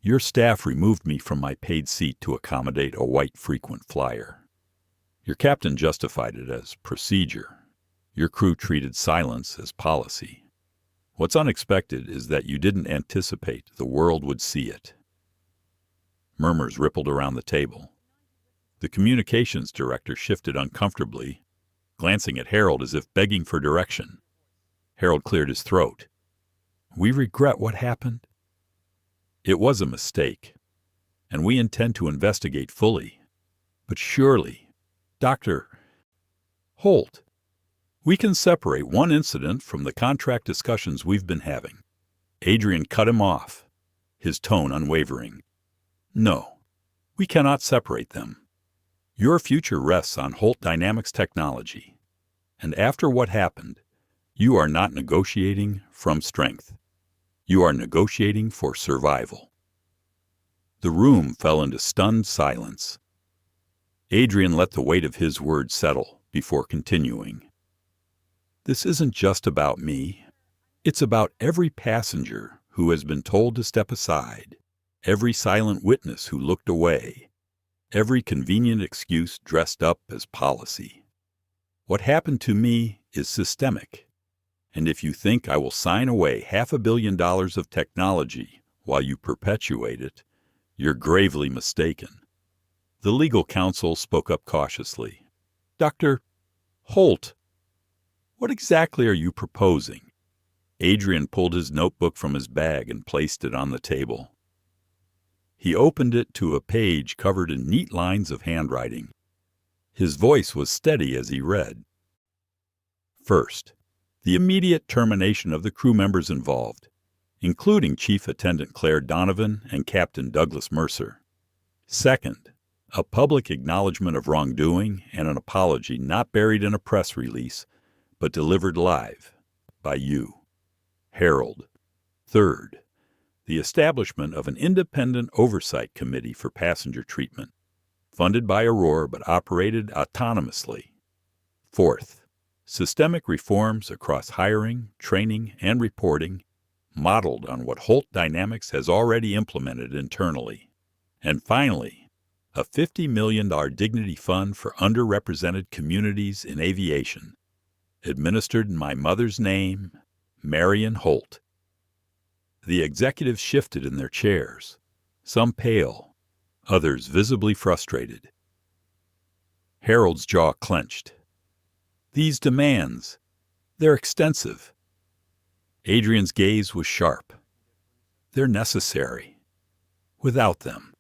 Speaker 1: Your staff removed me from my paid seat to accommodate a white frequent flyer. Your captain justified it as procedure. Your crew treated silence as policy. What's unexpected is that you didn't anticipate the world would see it." Murmurs rippled around the table. The communications director shifted uncomfortably, glancing at Harold as if begging for direction. Harold cleared his throat. "We regret what happened. It was a mistake, and we intend to investigate fully. But surely, Dr. Holt, we can separate one incident from the contract discussions we've been having." Adrian cut him off, his tone unwavering. "No, we cannot separate them. Your future rests on Holt Dynamics technology, and after what happened, you are not negotiating from strength. You are negotiating for survival." The room fell into stunned silence. Adrian let the weight of his words settle before continuing. "This isn't just about me. It's about every passenger who has been told to step aside, every silent witness who looked away, every convenient excuse dressed up as policy. What happened to me is systemic. And if you think I will sign away $500 million of technology while you perpetuate it, you're gravely mistaken." The legal counsel spoke up cautiously. "Dr. Holt, what exactly are you proposing?" Adrian pulled his notebook from his bag and placed it on the table. He opened it to a page covered in neat lines of handwriting. His voice was steady as he read. "First, the immediate termination of the crew members involved, including Chief Attendant Claire Donovan and Captain Douglas Mercer. Second, a public acknowledgement of wrongdoing and an apology not buried in a press release, but delivered live by you, Harold. Third, the establishment of an independent oversight committee for passenger treatment, funded by Aurora but operated autonomously. Fourth, systemic reforms across hiring, training, and reporting, modeled on what Holt Dynamics has already implemented internally. And finally, a $50 million Dignity Fund for underrepresented communities in aviation, administered in my mother's name, Marian Holt." The executives shifted in their chairs, some pale, others visibly frustrated. Harold's jaw clenched. "These demands, they're extensive." Adrian's gaze was sharp. "They're necessary. Without them,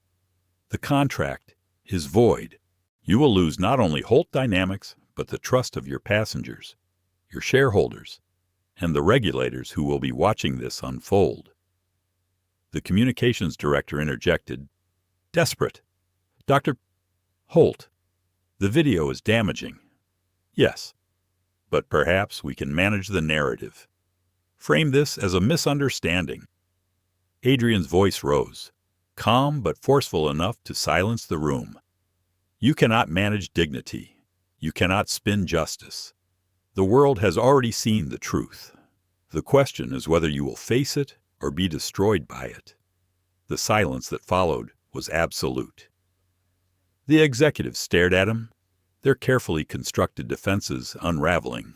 Speaker 1: the contract is void. You will lose not only Holt Dynamics, but the trust of your passengers, your shareholders, and the regulators who will be watching this unfold." The communications director interjected, desperate. "Dr. Holt, the video is damaging. Yes, but perhaps we can manage the narrative. Frame this as a misunderstanding." Adrian's voice rose, calm but forceful enough to silence the room. "You cannot manage dignity. You cannot spin justice. The world has already seen the truth. The question is whether you will face it or be destroyed by it. The silence that followed was absolute. The executives stared at him, their carefully constructed defenses unraveling.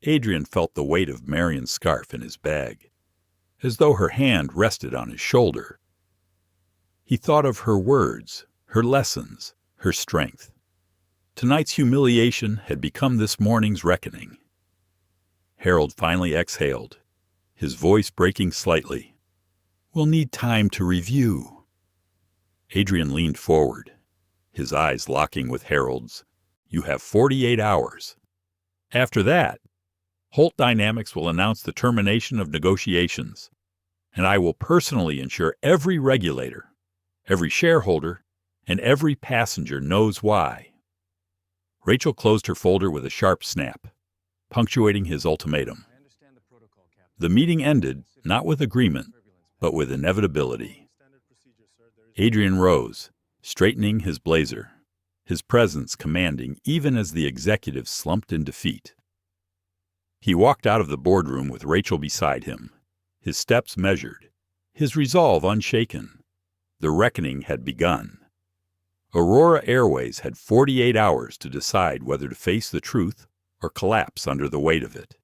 Speaker 1: Adrian felt the weight of Marian's scarf in his bag, as though her hand rested on his shoulder. He thought of her words, her lessons, her strength. Tonight's humiliation had become this morning's reckoning. Harold finally exhaled, his voice breaking slightly. "We'll need time to review." Adrian leaned forward, his eyes locking with Harold's. "You have 48 hours. After that, Holt Dynamics will announce the termination of negotiations, and I will personally ensure every regulator, every shareholder, and every passenger knows why." Rachel closed her folder with a sharp snap, punctuating his ultimatum. The meeting ended not with agreement, but with inevitability. Adrian rose, straightening his blazer, his presence commanding even as the executives slumped in defeat. He walked out of the boardroom with Rachel beside him, his steps measured, his resolve unshaken. The reckoning had begun. Aurora Airways had 48 hours to decide whether to face the truth or collapse under the weight of it.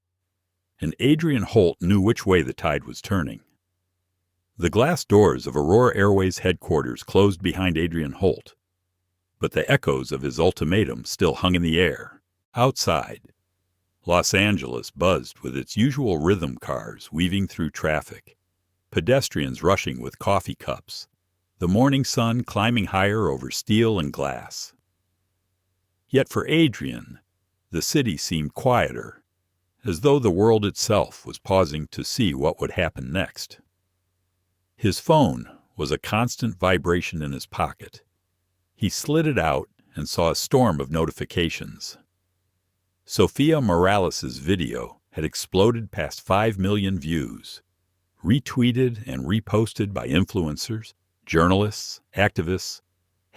Speaker 1: And Adrian Holt knew which way the tide was turning. The glass doors of Aurora Airways headquarters closed behind Adrian Holt, but the echoes of his ultimatum still hung in the air. Outside, Los Angeles buzzed with its usual rhythm cars weaving through traffic, pedestrians rushing with coffee cups, the morning sun climbing higher over steel and glass. Yet for Adrian, the city seemed quieter, as though the world itself was pausing to see what would happen next. His phone was a constant vibration in his pocket. He slid it out and saw a storm of notifications. Sofia Morales' video had exploded past 5 million views, retweeted and reposted by influencers, journalists, activists.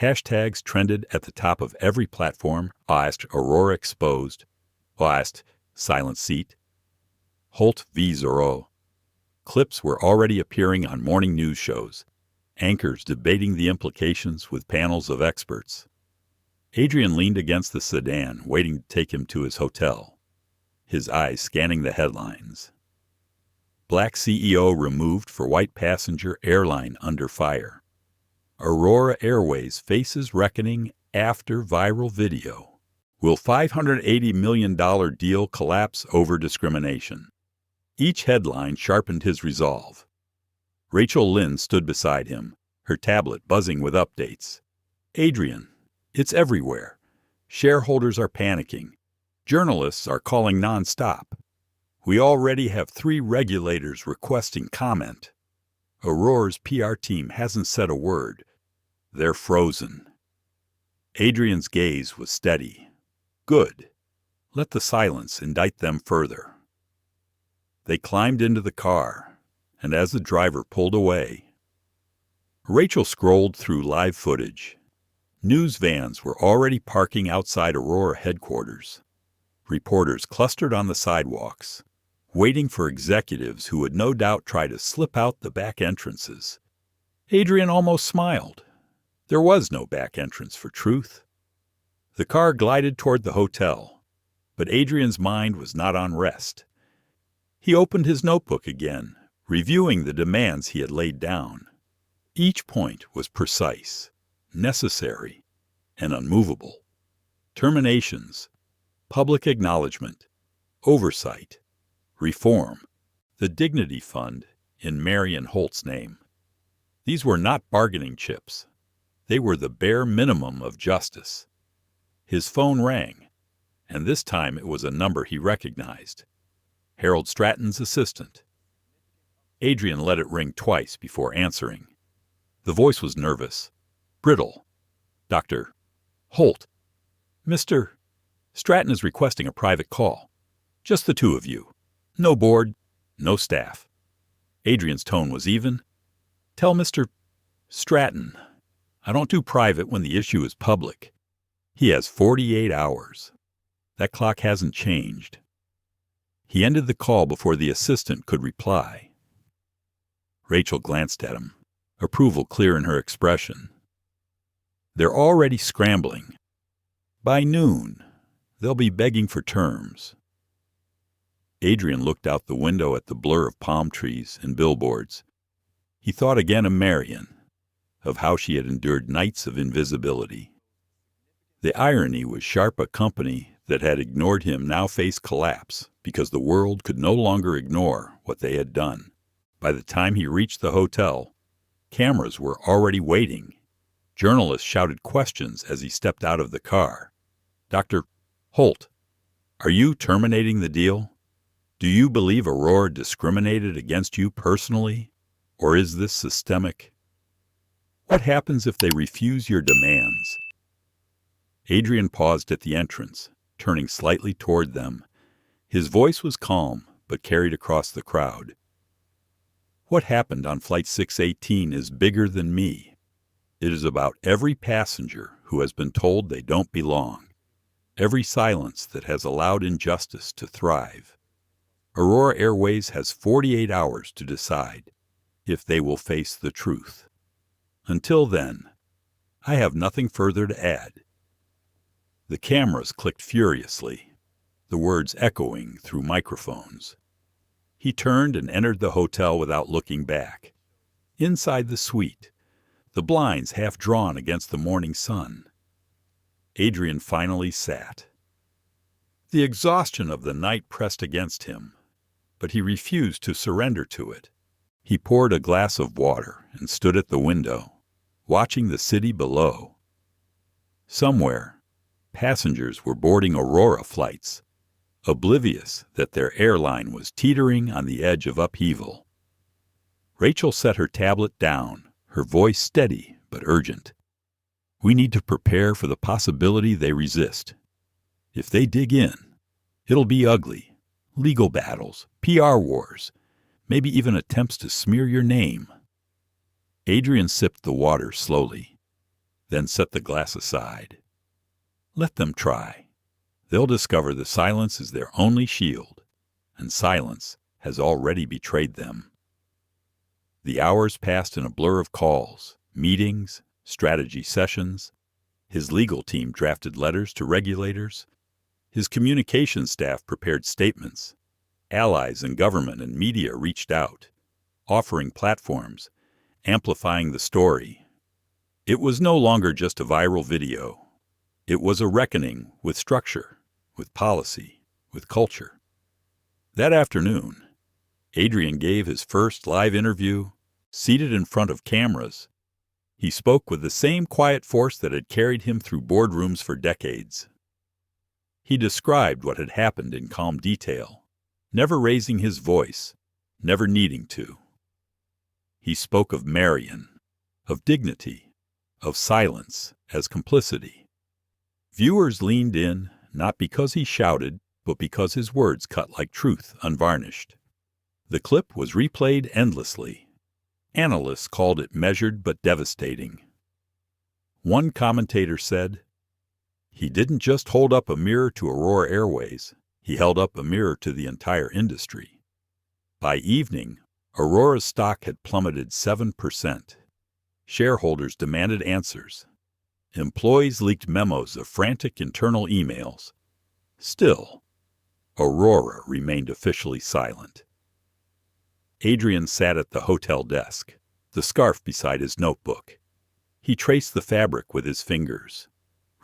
Speaker 1: Hashtags trended at the top of every platform. #Aurora exposed, #silent seat, Holt v. Zorro. Clips were already appearing on morning news shows, anchors debating the implications with panels of experts. Adrian leaned against the sedan, waiting to take him to his hotel, his eyes scanning the headlines. Black CEO removed for white passenger airline under fire. Aurora Airways faces reckoning after viral video. Will $580 million deal collapse over discrimination? Each headline sharpened his resolve. Rachel Lynn stood beside him, her tablet buzzing with updates. "Adrian, it's everywhere. Shareholders are panicking. Journalists are calling nonstop. We already have 3 regulators requesting comment. Aurora's PR team hasn't said a word. They're frozen." Adrian's gaze was steady. Good. Let the silence indict them further. They climbed into the car, and as the driver pulled away, Rachel scrolled through live footage. News vans were already parking outside Aurora headquarters. Reporters clustered on the sidewalks, waiting for executives who would no doubt try to slip out the back entrances. Adrian almost smiled. There was no back entrance for truth. The car glided toward the hotel, but Adrian's mind was not on rest. He opened his notebook again, reviewing the demands he had laid down. Each point was precise, necessary, and unmovable. Terminations, public acknowledgement, oversight, reform, the Dignity Fund in Marian Holt's name. These were not bargaining chips. They were the bare minimum of justice. His phone rang, and this time it was a number he recognized. Harold Stratton's assistant. Adrian let it ring twice before answering. The voice was nervous, brittle. "Dr. Holt, Mr. Stratton is requesting a private call. Just the 2 of you. No board, no staff." Adrian's tone was even. "Tell Mr. Stratton, I don't do private when the issue is public. He has 48 hours. That clock hasn't changed. He ended the call before the assistant could reply. Rachel glanced at him, approval clear in her expression. They're already scrambling. By noon, they'll be begging for terms. Adrian looked out the window at the blur of palm trees and billboards. He thought again of Marian, of how she had endured nights of invisibility. The irony was sharp. A company that had ignored him now faced collapse because the world could no longer ignore what they had done. By the time he reached the hotel, cameras were already waiting. Journalists shouted questions as he stepped out of the car. Dr. Holt, are you terminating the deal? Do you believe Aurora discriminated against you personally? Or is this systemic? What happens if they refuse your demands? Adrian paused at the entrance, turning slightly toward them. His voice was calm, but carried across the crowd. What happened on Flight 618 is bigger than me. It is about every passenger who has been told they don't belong, every silence that has allowed injustice to thrive. Aurora Airways has 48 hours to decide if they will face the truth. Until then, I have nothing further to add. The cameras clicked furiously, the words echoing through microphones. He turned and entered the hotel without looking back. Inside the suite, the blinds half drawn against the morning sun, Adrian finally sat. The exhaustion of the night pressed against him, but he refused to surrender to it. He poured a glass of water and stood at the window, watching the city below. Somewhere, passengers were boarding Aurora flights, oblivious that their airline was teetering on the edge of upheaval. Rachel set her tablet down, her voice steady but urgent. We need to prepare for the possibility they resist. If they dig in, it'll be ugly. Legal battles, PR wars, maybe even attempts to smear your name. Adrian sipped the water slowly, then set the glass aside. Let them try. They'll discover the silence is their only shield, and silence has already betrayed them. The hours passed in a blur of calls, meetings, strategy sessions. His legal team drafted letters to regulators. His communications staff prepared statements. Allies in government and media reached out, offering platforms, amplifying the story. It was no longer just a viral video. It was a reckoning with structure, with policy, with culture. That afternoon, Adrian gave his first live interview, seated in front of cameras. He spoke with the same quiet force that had carried him through boardrooms for decades. He described what had happened in calm detail, never raising his voice, never needing to. He spoke of Marian, of dignity, of silence as complicity. Viewers leaned in, not because he shouted, but because his words cut like truth unvarnished. The clip was replayed endlessly. Analysts called it measured but devastating. One commentator said, "He didn't just hold up a mirror to Aurora Airways, he held up a mirror to the entire industry." By evening, Aurora's stock had plummeted 7%. Shareholders demanded answers. Employees leaked memos of frantic internal emails. Still, Aurora remained officially silent. Adrian sat at the hotel desk, the scarf beside his notebook. He traced the fabric with his fingers,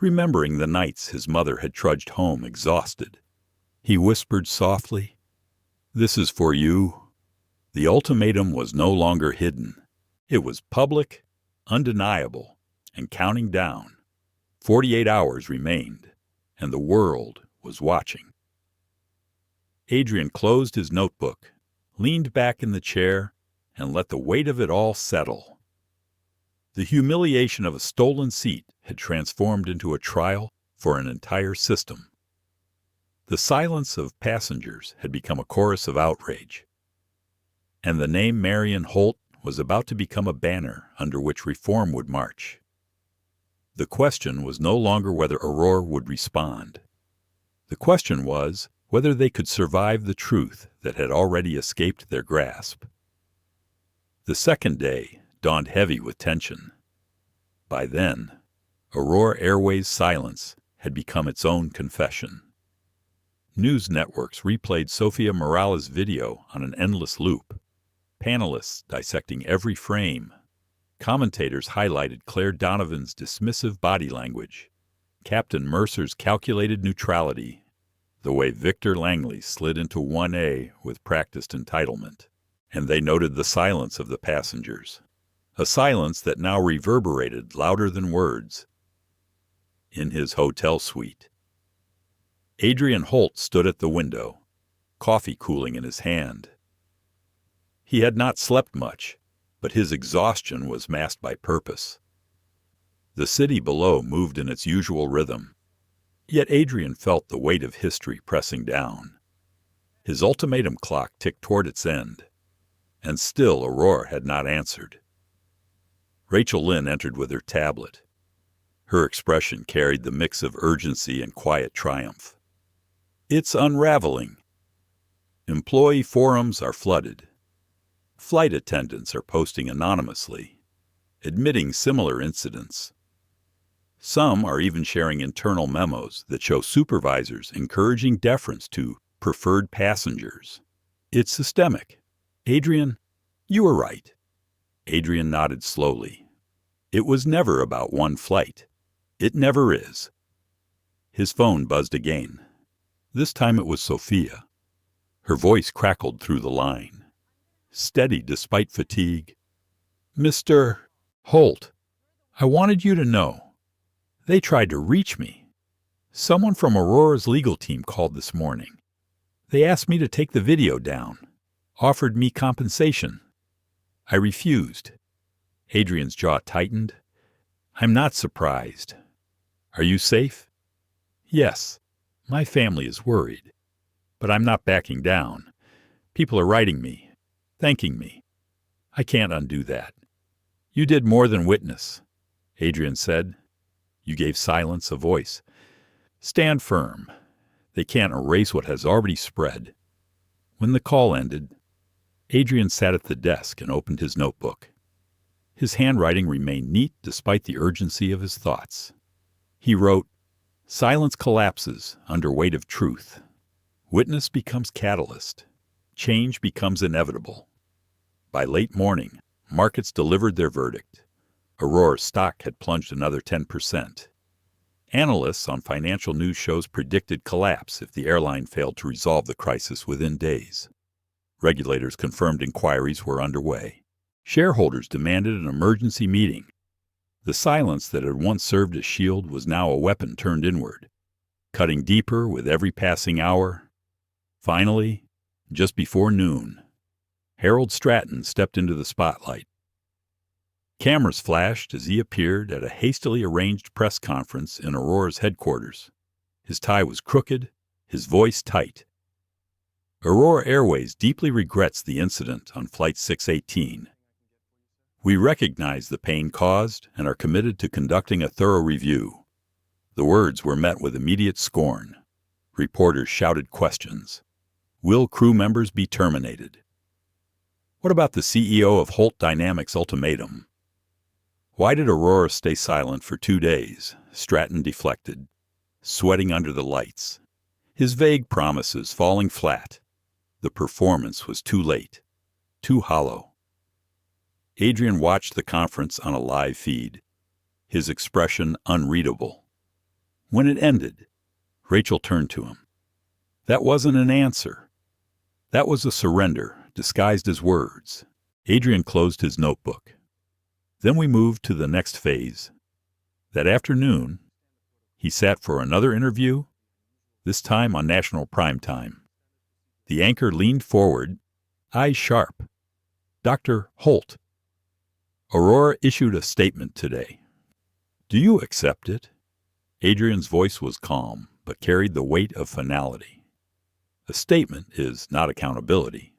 Speaker 1: remembering the nights his mother had trudged home exhausted. He whispered softly, "This is for you." The ultimatum was no longer hidden. It was public, undeniable, and counting down. 48 hours remained, and the world was watching. Adrian closed his notebook, leaned back in the chair, and let the weight of it all settle. The humiliation of a stolen seat had transformed into a trial for an entire system. The silence of passengers had become a chorus of outrage, and the name Marian Holt was about to become a banner under which reform would march. The question was no longer whether Aurora would respond. The question was whether they could survive the truth that had already escaped their grasp. The second day dawned heavy with tension. By then, Aurora Airways' silence had become its own confession. News networks replayed Sofia Morales' video on an endless loop, panelists dissecting every frame. Commentators highlighted Claire Donovan's dismissive body language, Captain Mercer's calculated neutrality, the way Victor Langley slid into 1A with practiced entitlement, and they noted the silence of the passengers, a silence that now reverberated louder than words. In his hotel suite, Adrian Holt stood at the window, coffee cooling in his hand. He had not slept much, but his exhaustion was masked by purpose. The city below moved in its usual rhythm, yet Adrian felt the weight of history pressing down. His ultimatum clock ticked toward its end, and still Aurora had not answered. Rachel Lynn entered with her tablet. Her expression carried the mix of urgency and quiet triumph. It's unraveling. Employee forums are flooded. Flight attendants are posting anonymously, admitting similar incidents. Some are even sharing internal memos that show supervisors encouraging deference to preferred passengers. It's systemic. Adrian, you were right. Adrian nodded slowly. It was never about one flight. It never is. His phone buzzed again. This time it was Sophia. Her voice crackled through the line, steady despite fatigue. Mr. Holt, I wanted you to know. They tried to reach me. Someone from Aurora's legal team called this morning. They asked me to take the video down, offered me compensation. I refused. Adrian's jaw tightened. I'm not surprised. Are you safe? Yes. My family is worried. But I'm not backing down. People are writing me, thanking me. I can't undo that. You did more than witness, Adrian said. You gave silence a voice. Stand firm. They can't erase what has already spread. When the call ended, Adrian sat at the desk and opened his notebook. His handwriting remained neat despite the urgency of his thoughts. He wrote, Silence collapses under weight of truth. Witness becomes catalyst. Change becomes inevitable. By late morning, markets delivered their verdict. Aurora's stock had plunged another 10%. Analysts on financial news shows predicted collapse if the airline failed to resolve the crisis within days. Regulators confirmed inquiries were underway. Shareholders demanded an emergency meeting. The silence that had once served as shield was now a weapon turned inward, cutting deeper with every passing hour. Finally, just before noon, Harold Stratton stepped into the spotlight. Cameras flashed as he appeared at a hastily arranged press conference in Aurora's headquarters. His tie was crooked, his voice tight. Aurora Airways deeply regrets the incident on Flight 618. We recognize the pain caused and are committed to conducting a thorough review. The words were met with immediate scorn. Reporters shouted questions. Will crew members be terminated? What about the CEO of Holt Dynamics ultimatum? Why did Aurora stay silent for 2 days? Stratton deflected, sweating under the lights. His vague promises falling flat. The performance was too late, too hollow. Adrian watched the conference on a live feed, his expression unreadable. When it ended, Rachel turned to him. That wasn't an answer. That was a surrender, disguised as words. Adrian closed his notebook. Then we moved to the next phase. That afternoon, he sat for another interview, this time on national primetime. The anchor leaned forward, eyes sharp. Dr. Holt. Aurora issued a statement today. Do you accept it? Adrian's voice was calm, but carried the weight of finality. A statement is not accountability.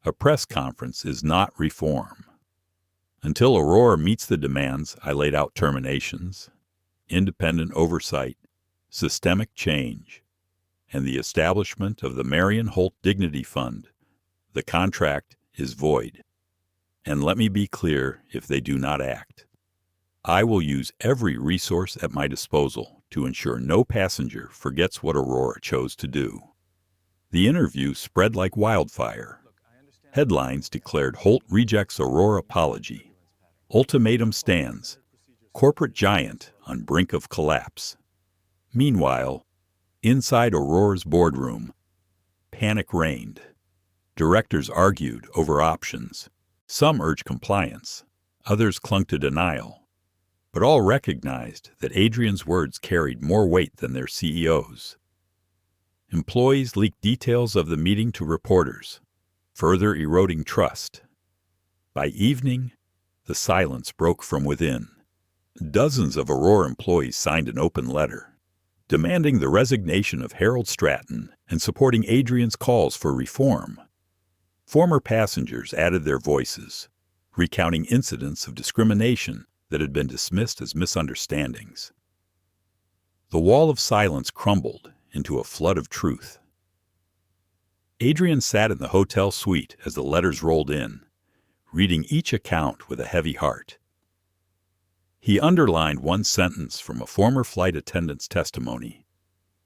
Speaker 1: A press conference is not reform. Until Aurora meets the demands I laid out terminations, independent oversight, systemic change, and the establishment of the Marian Holt Dignity Fund, the contract is void. And let me be clear, if they do not act, I will use every resource at my disposal to ensure no passenger forgets what Aurora chose to do. The interview spread like wildfire. Headlines declared Holt rejects Aurora apology. Ultimatum stands. Corporate giant on brink of collapse. Meanwhile, inside Aurora's boardroom, panic reigned. Directors argued over options. Some urged compliance. Others clung to denial. But all recognized that Adrian's words carried more weight than their CEO's. Employees leaked details of the meeting to reporters, further eroding trust. By evening, the silence broke from within. Dozens of Aurora employees signed an open letter, demanding the resignation of Harold Stratton and supporting Adrian's calls for reform. Former passengers added their voices, recounting incidents of discrimination that had been dismissed as misunderstandings. The wall of silence crumbled into a flood of truth. Adrian sat in the hotel suite as the letters rolled in, reading each account with a heavy heart. He underlined one sentence from a former flight attendant's testimony.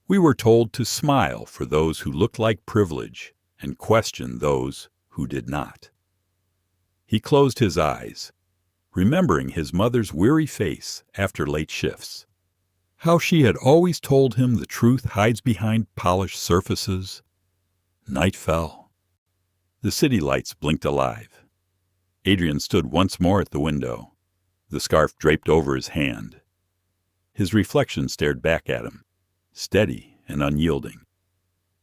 Speaker 1: We were told to smile for those who looked like privilege and question those who did not. He closed his eyes, remembering his mother's weary face after late shifts. How she had always told him the truth hides behind polished surfaces. Night fell. The city lights blinked alive. Adrian stood once more at the window, the scarf draped over his hand. His reflection stared back at him, steady and unyielding.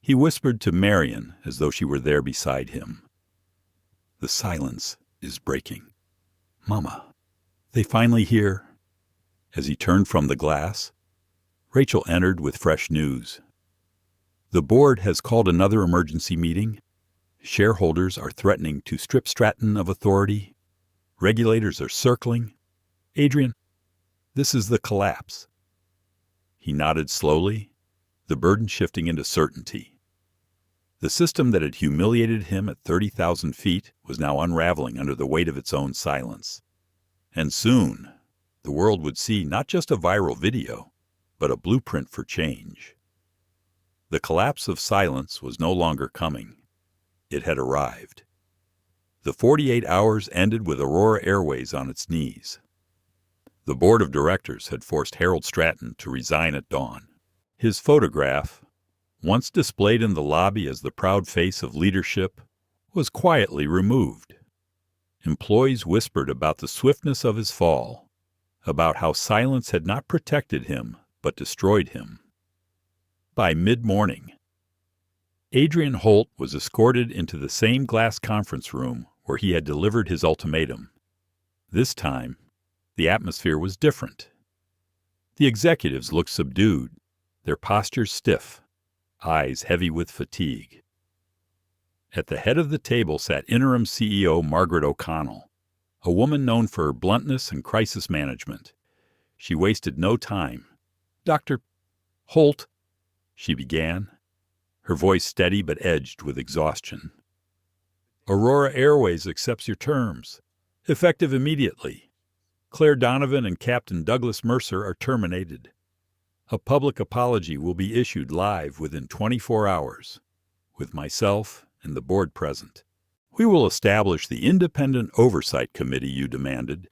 Speaker 1: He whispered to Marian as though she were there beside him. The silence is breaking. Mama, they finally hear. As he turned from the glass, Rachel entered with fresh news. The board has called another emergency meeting. Shareholders are threatening to strip Stratton of authority. Regulators are circling. Adrian, this is the collapse. He nodded slowly, the burden shifting into certainty. The system that had humiliated him at 30,000 feet was now unraveling under the weight of its own silence. And soon, the world would see not just a viral video, but a blueprint for change. The collapse of silence was no longer coming. It had arrived. The 48 hours ended with Aurora Airways on its knees. The board of directors had forced Harold Stratton to resign at dawn. His photograph, once displayed in the lobby as the proud face of leadership, was quietly removed. Employees whispered about the swiftness of his fall, about how silence had not protected him but destroyed him. By mid-morning, Adrian Holt was escorted into the same glass conference room where he had delivered his ultimatum. This time, the atmosphere was different. The executives looked subdued, their postures stiff, eyes heavy with fatigue. At the head of the table sat interim CEO Margaret O'Connell, a woman known for her bluntness and crisis management. She wasted no time. Dr. Holt, she began, her voice steady but edged with exhaustion. Aurora Airways accepts your terms, effective immediately. Claire Donovan and Captain Douglas Mercer are terminated. A public apology will be issued live within 24 hours, with myself and the board present. We will establish the independent oversight committee you demanded,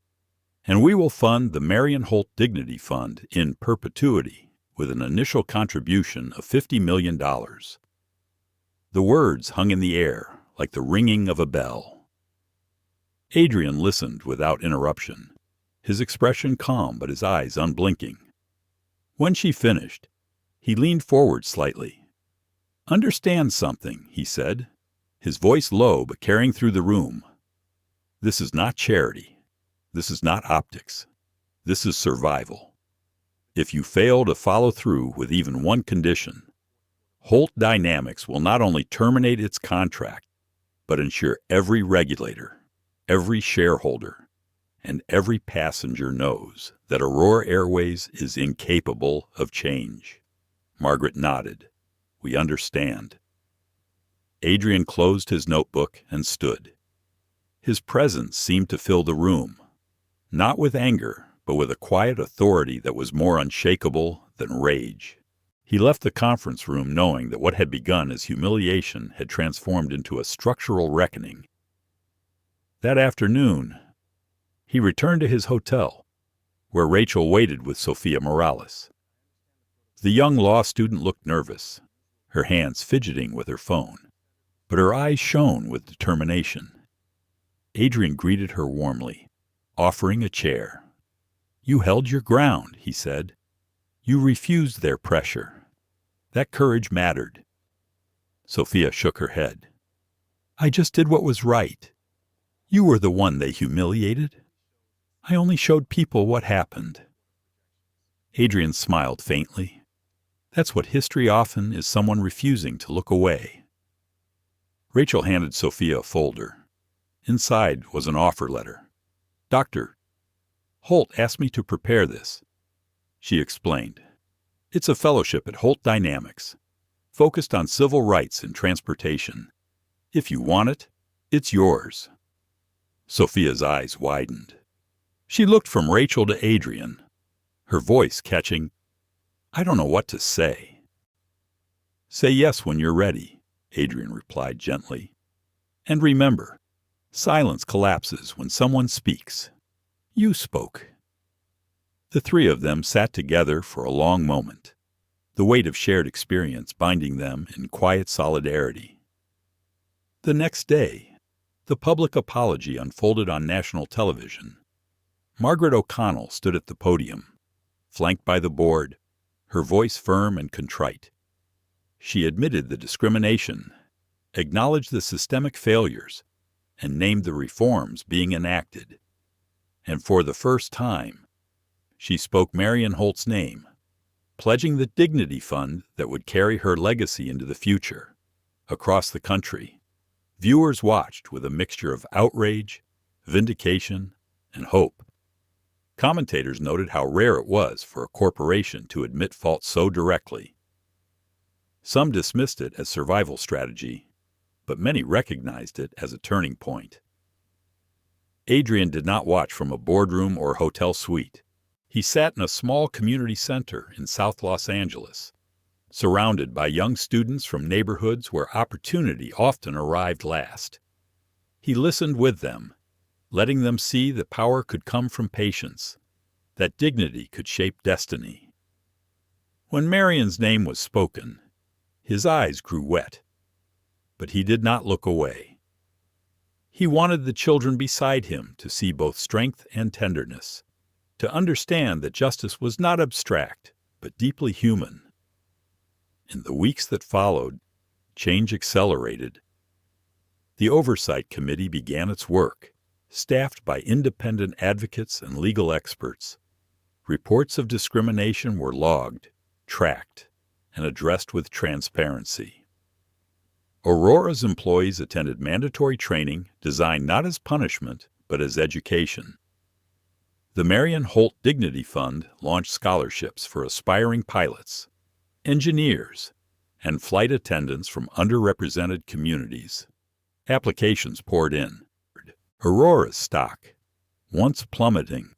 Speaker 1: and we will fund the Marian Holt Dignity Fund in perpetuity with an initial contribution of $50 million. The words hung in the air like the ringing of a bell. Adrian listened without interruption, his expression calm but his eyes unblinking. When she finished, he leaned forward slightly. Understand something, he said, his voice low but carrying through the room. This is not charity. This is not optics. This is survival. If you fail to follow through with even one condition, Holt Dynamics will not only terminate its contract, but ensure every regulator, every shareholder, and every passenger knows that Aurora Airways is incapable of change. Margaret nodded. We understand. Adrian closed his notebook and stood. His presence seemed to fill the room, not with anger, but with a quiet authority that was more unshakable than rage. He left the conference room knowing that what had begun as humiliation had transformed into a structural reckoning. That afternoon, he returned to his hotel, where Rachel waited with Sophia Morales. The young law student looked nervous, her hands fidgeting with her phone, but her eyes shone with determination. Adrian greeted her warmly, offering a chair. "You held your ground," he said. "You refused their pressure. That courage mattered." Sophia shook her head. "I just did what was right. You were the one they humiliated. I only showed people what happened." Adrian smiled faintly. That's what history often is, someone refusing to look away. Rachel handed Sophia a folder. Inside was an offer letter. "Dr. Holt asked me to prepare this," she explained. "It's a fellowship at Holt Dynamics, focused on civil rights in transportation. If you want it, it's yours." Sophia's eyes widened. She looked from Rachel to Adrian, her voice catching, "I don't know what to say." "Say yes when you're ready," Adrian replied gently. "And remember, silence collapses when someone speaks. You spoke." The three of them sat together for a long moment, the weight of shared experience binding them in quiet solidarity. The next day, the public apology unfolded on national television. Margaret O'Connell stood at the podium, flanked by the board, her voice firm and contrite. She admitted the discrimination, acknowledged the systemic failures, and named the reforms being enacted. And for the first time, she spoke Marian Holt's name, pledging the Dignity Fund that would carry her legacy into the future. Across the country, viewers watched with a mixture of outrage, vindication, and hope. Commentators noted how rare it was for a corporation to admit fault so directly. Some dismissed it as survival strategy, but many recognized it as a turning point. Adrian did not watch from a boardroom or hotel suite. He sat in a small community center in South Los Angeles, surrounded by young students from neighborhoods where opportunity often arrived last. He listened with them, letting them see that power could come from patience, that dignity could shape destiny. When Marian's name was spoken, his eyes grew wet, but he did not look away. He wanted the children beside him to see both strength and tenderness, to understand that justice was not abstract, but deeply human. In the weeks that followed, change accelerated. The Oversight Committee began its work, staffed by independent advocates and legal experts. Reports of discrimination were logged, tracked, and addressed with transparency. Aurora's employees attended mandatory training designed not as punishment, but as education. The Marian Holt Dignity Fund launched scholarships for aspiring pilots, engineers, and flight attendants from underrepresented communities. Applications poured in. Aurora's stock, once plummeting,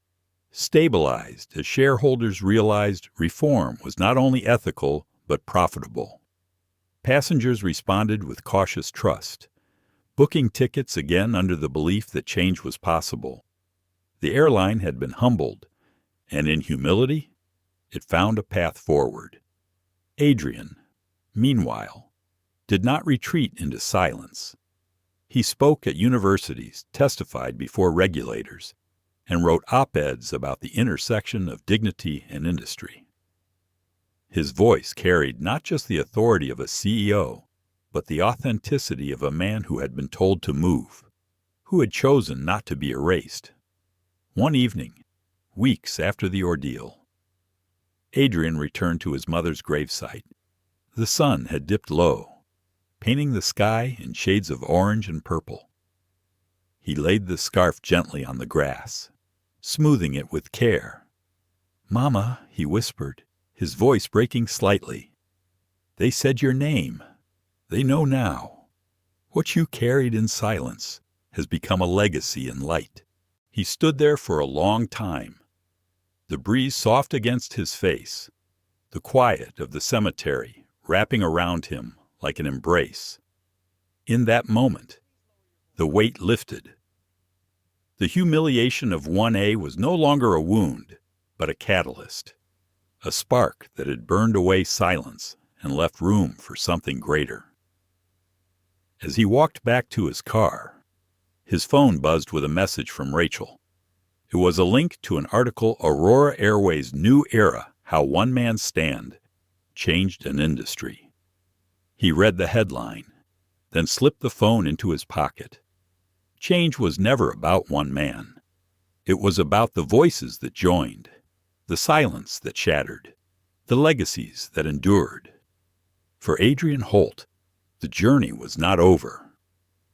Speaker 1: stabilized as shareholders realized reform was not only ethical but profitable. Passengers responded with cautious trust, booking tickets again under the belief that change was possible. The airline had been humbled, and in humility, it found a path forward. Adrian, meanwhile, did not retreat into silence. He spoke at universities, testified before regulators, and wrote op-eds about the intersection of dignity and industry. His voice carried not just the authority of a CEO, but the authenticity of a man who had been told to move, who had chosen not to be erased. One evening, weeks after the ordeal, Adrian returned to his mother's gravesite. The sun had dipped low, painting the sky in shades of orange and purple. He laid the scarf gently on the grass, smoothing it with care. "Mama," he whispered, his voice breaking slightly. "They said your name. They know now. What you carried in silence has become a legacy in light." He stood there for a long time, the breeze soft against his face, the quiet of the cemetery wrapping around him like an embrace. In that moment, the weight lifted. The humiliation of 1A was no longer a wound, but a catalyst, a spark that had burned away silence and left room for something greater. As he walked back to his car, his phone buzzed with a message from Rachel. It was a link to an article, Aurora Airways' New Era: How One Man's Stand Changed an Industry. He read the headline, then slipped the phone into his pocket. Change was never about one man. It was about the voices that joined, the silence that shattered, the legacies that endured. For Adrian Holt, the journey was not over.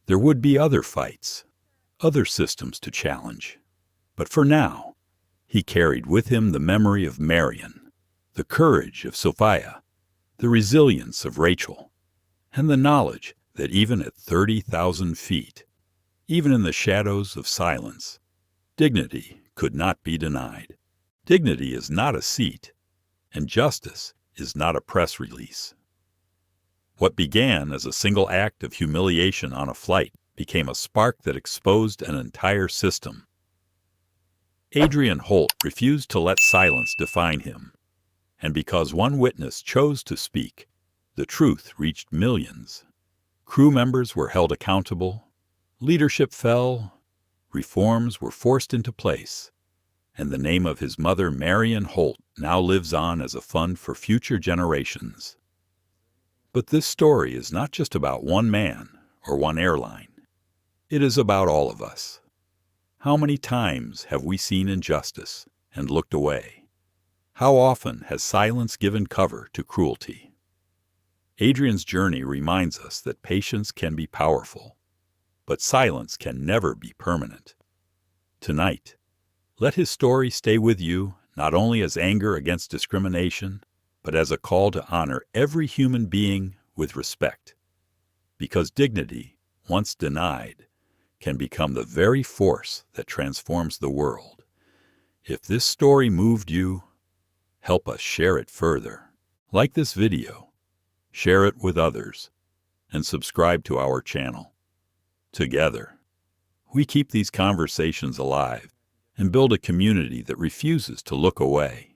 Speaker 1: There would be other fights, other systems to challenge. But for now, he carried with him the memory of Marian, the courage of Sophia, the resilience of Rachel, and the knowledge that even at 30,000 feet, even in the shadows of silence, dignity could not be denied. Dignity is not a seat, and justice is not a press release. What began as a single act of humiliation on a flight became a spark that exposed an entire system. Adrian Holt refused to let silence define him, and because one witness chose to speak, the truth reached millions. Crew members were held accountable, leadership fell, reforms were forced into place, and the name of his mother, Marian Holt, now lives on as a fund for future generations. But this story is not just about one man or one airline. It is about all of us. How many times have we seen injustice and looked away? How often has silence given cover to cruelty? Adrian's journey reminds us that patience can be powerful, but silence can never be permanent. Tonight, let his story stay with you not only as anger against discrimination, but as a call to honor every human being with respect. Because dignity, once denied, can become the very force that transforms the world. If this story moved you, help us share it further. Like this video, share it with others, and subscribe to our channel. Together, we keep these conversations alive and build a community that refuses to look away.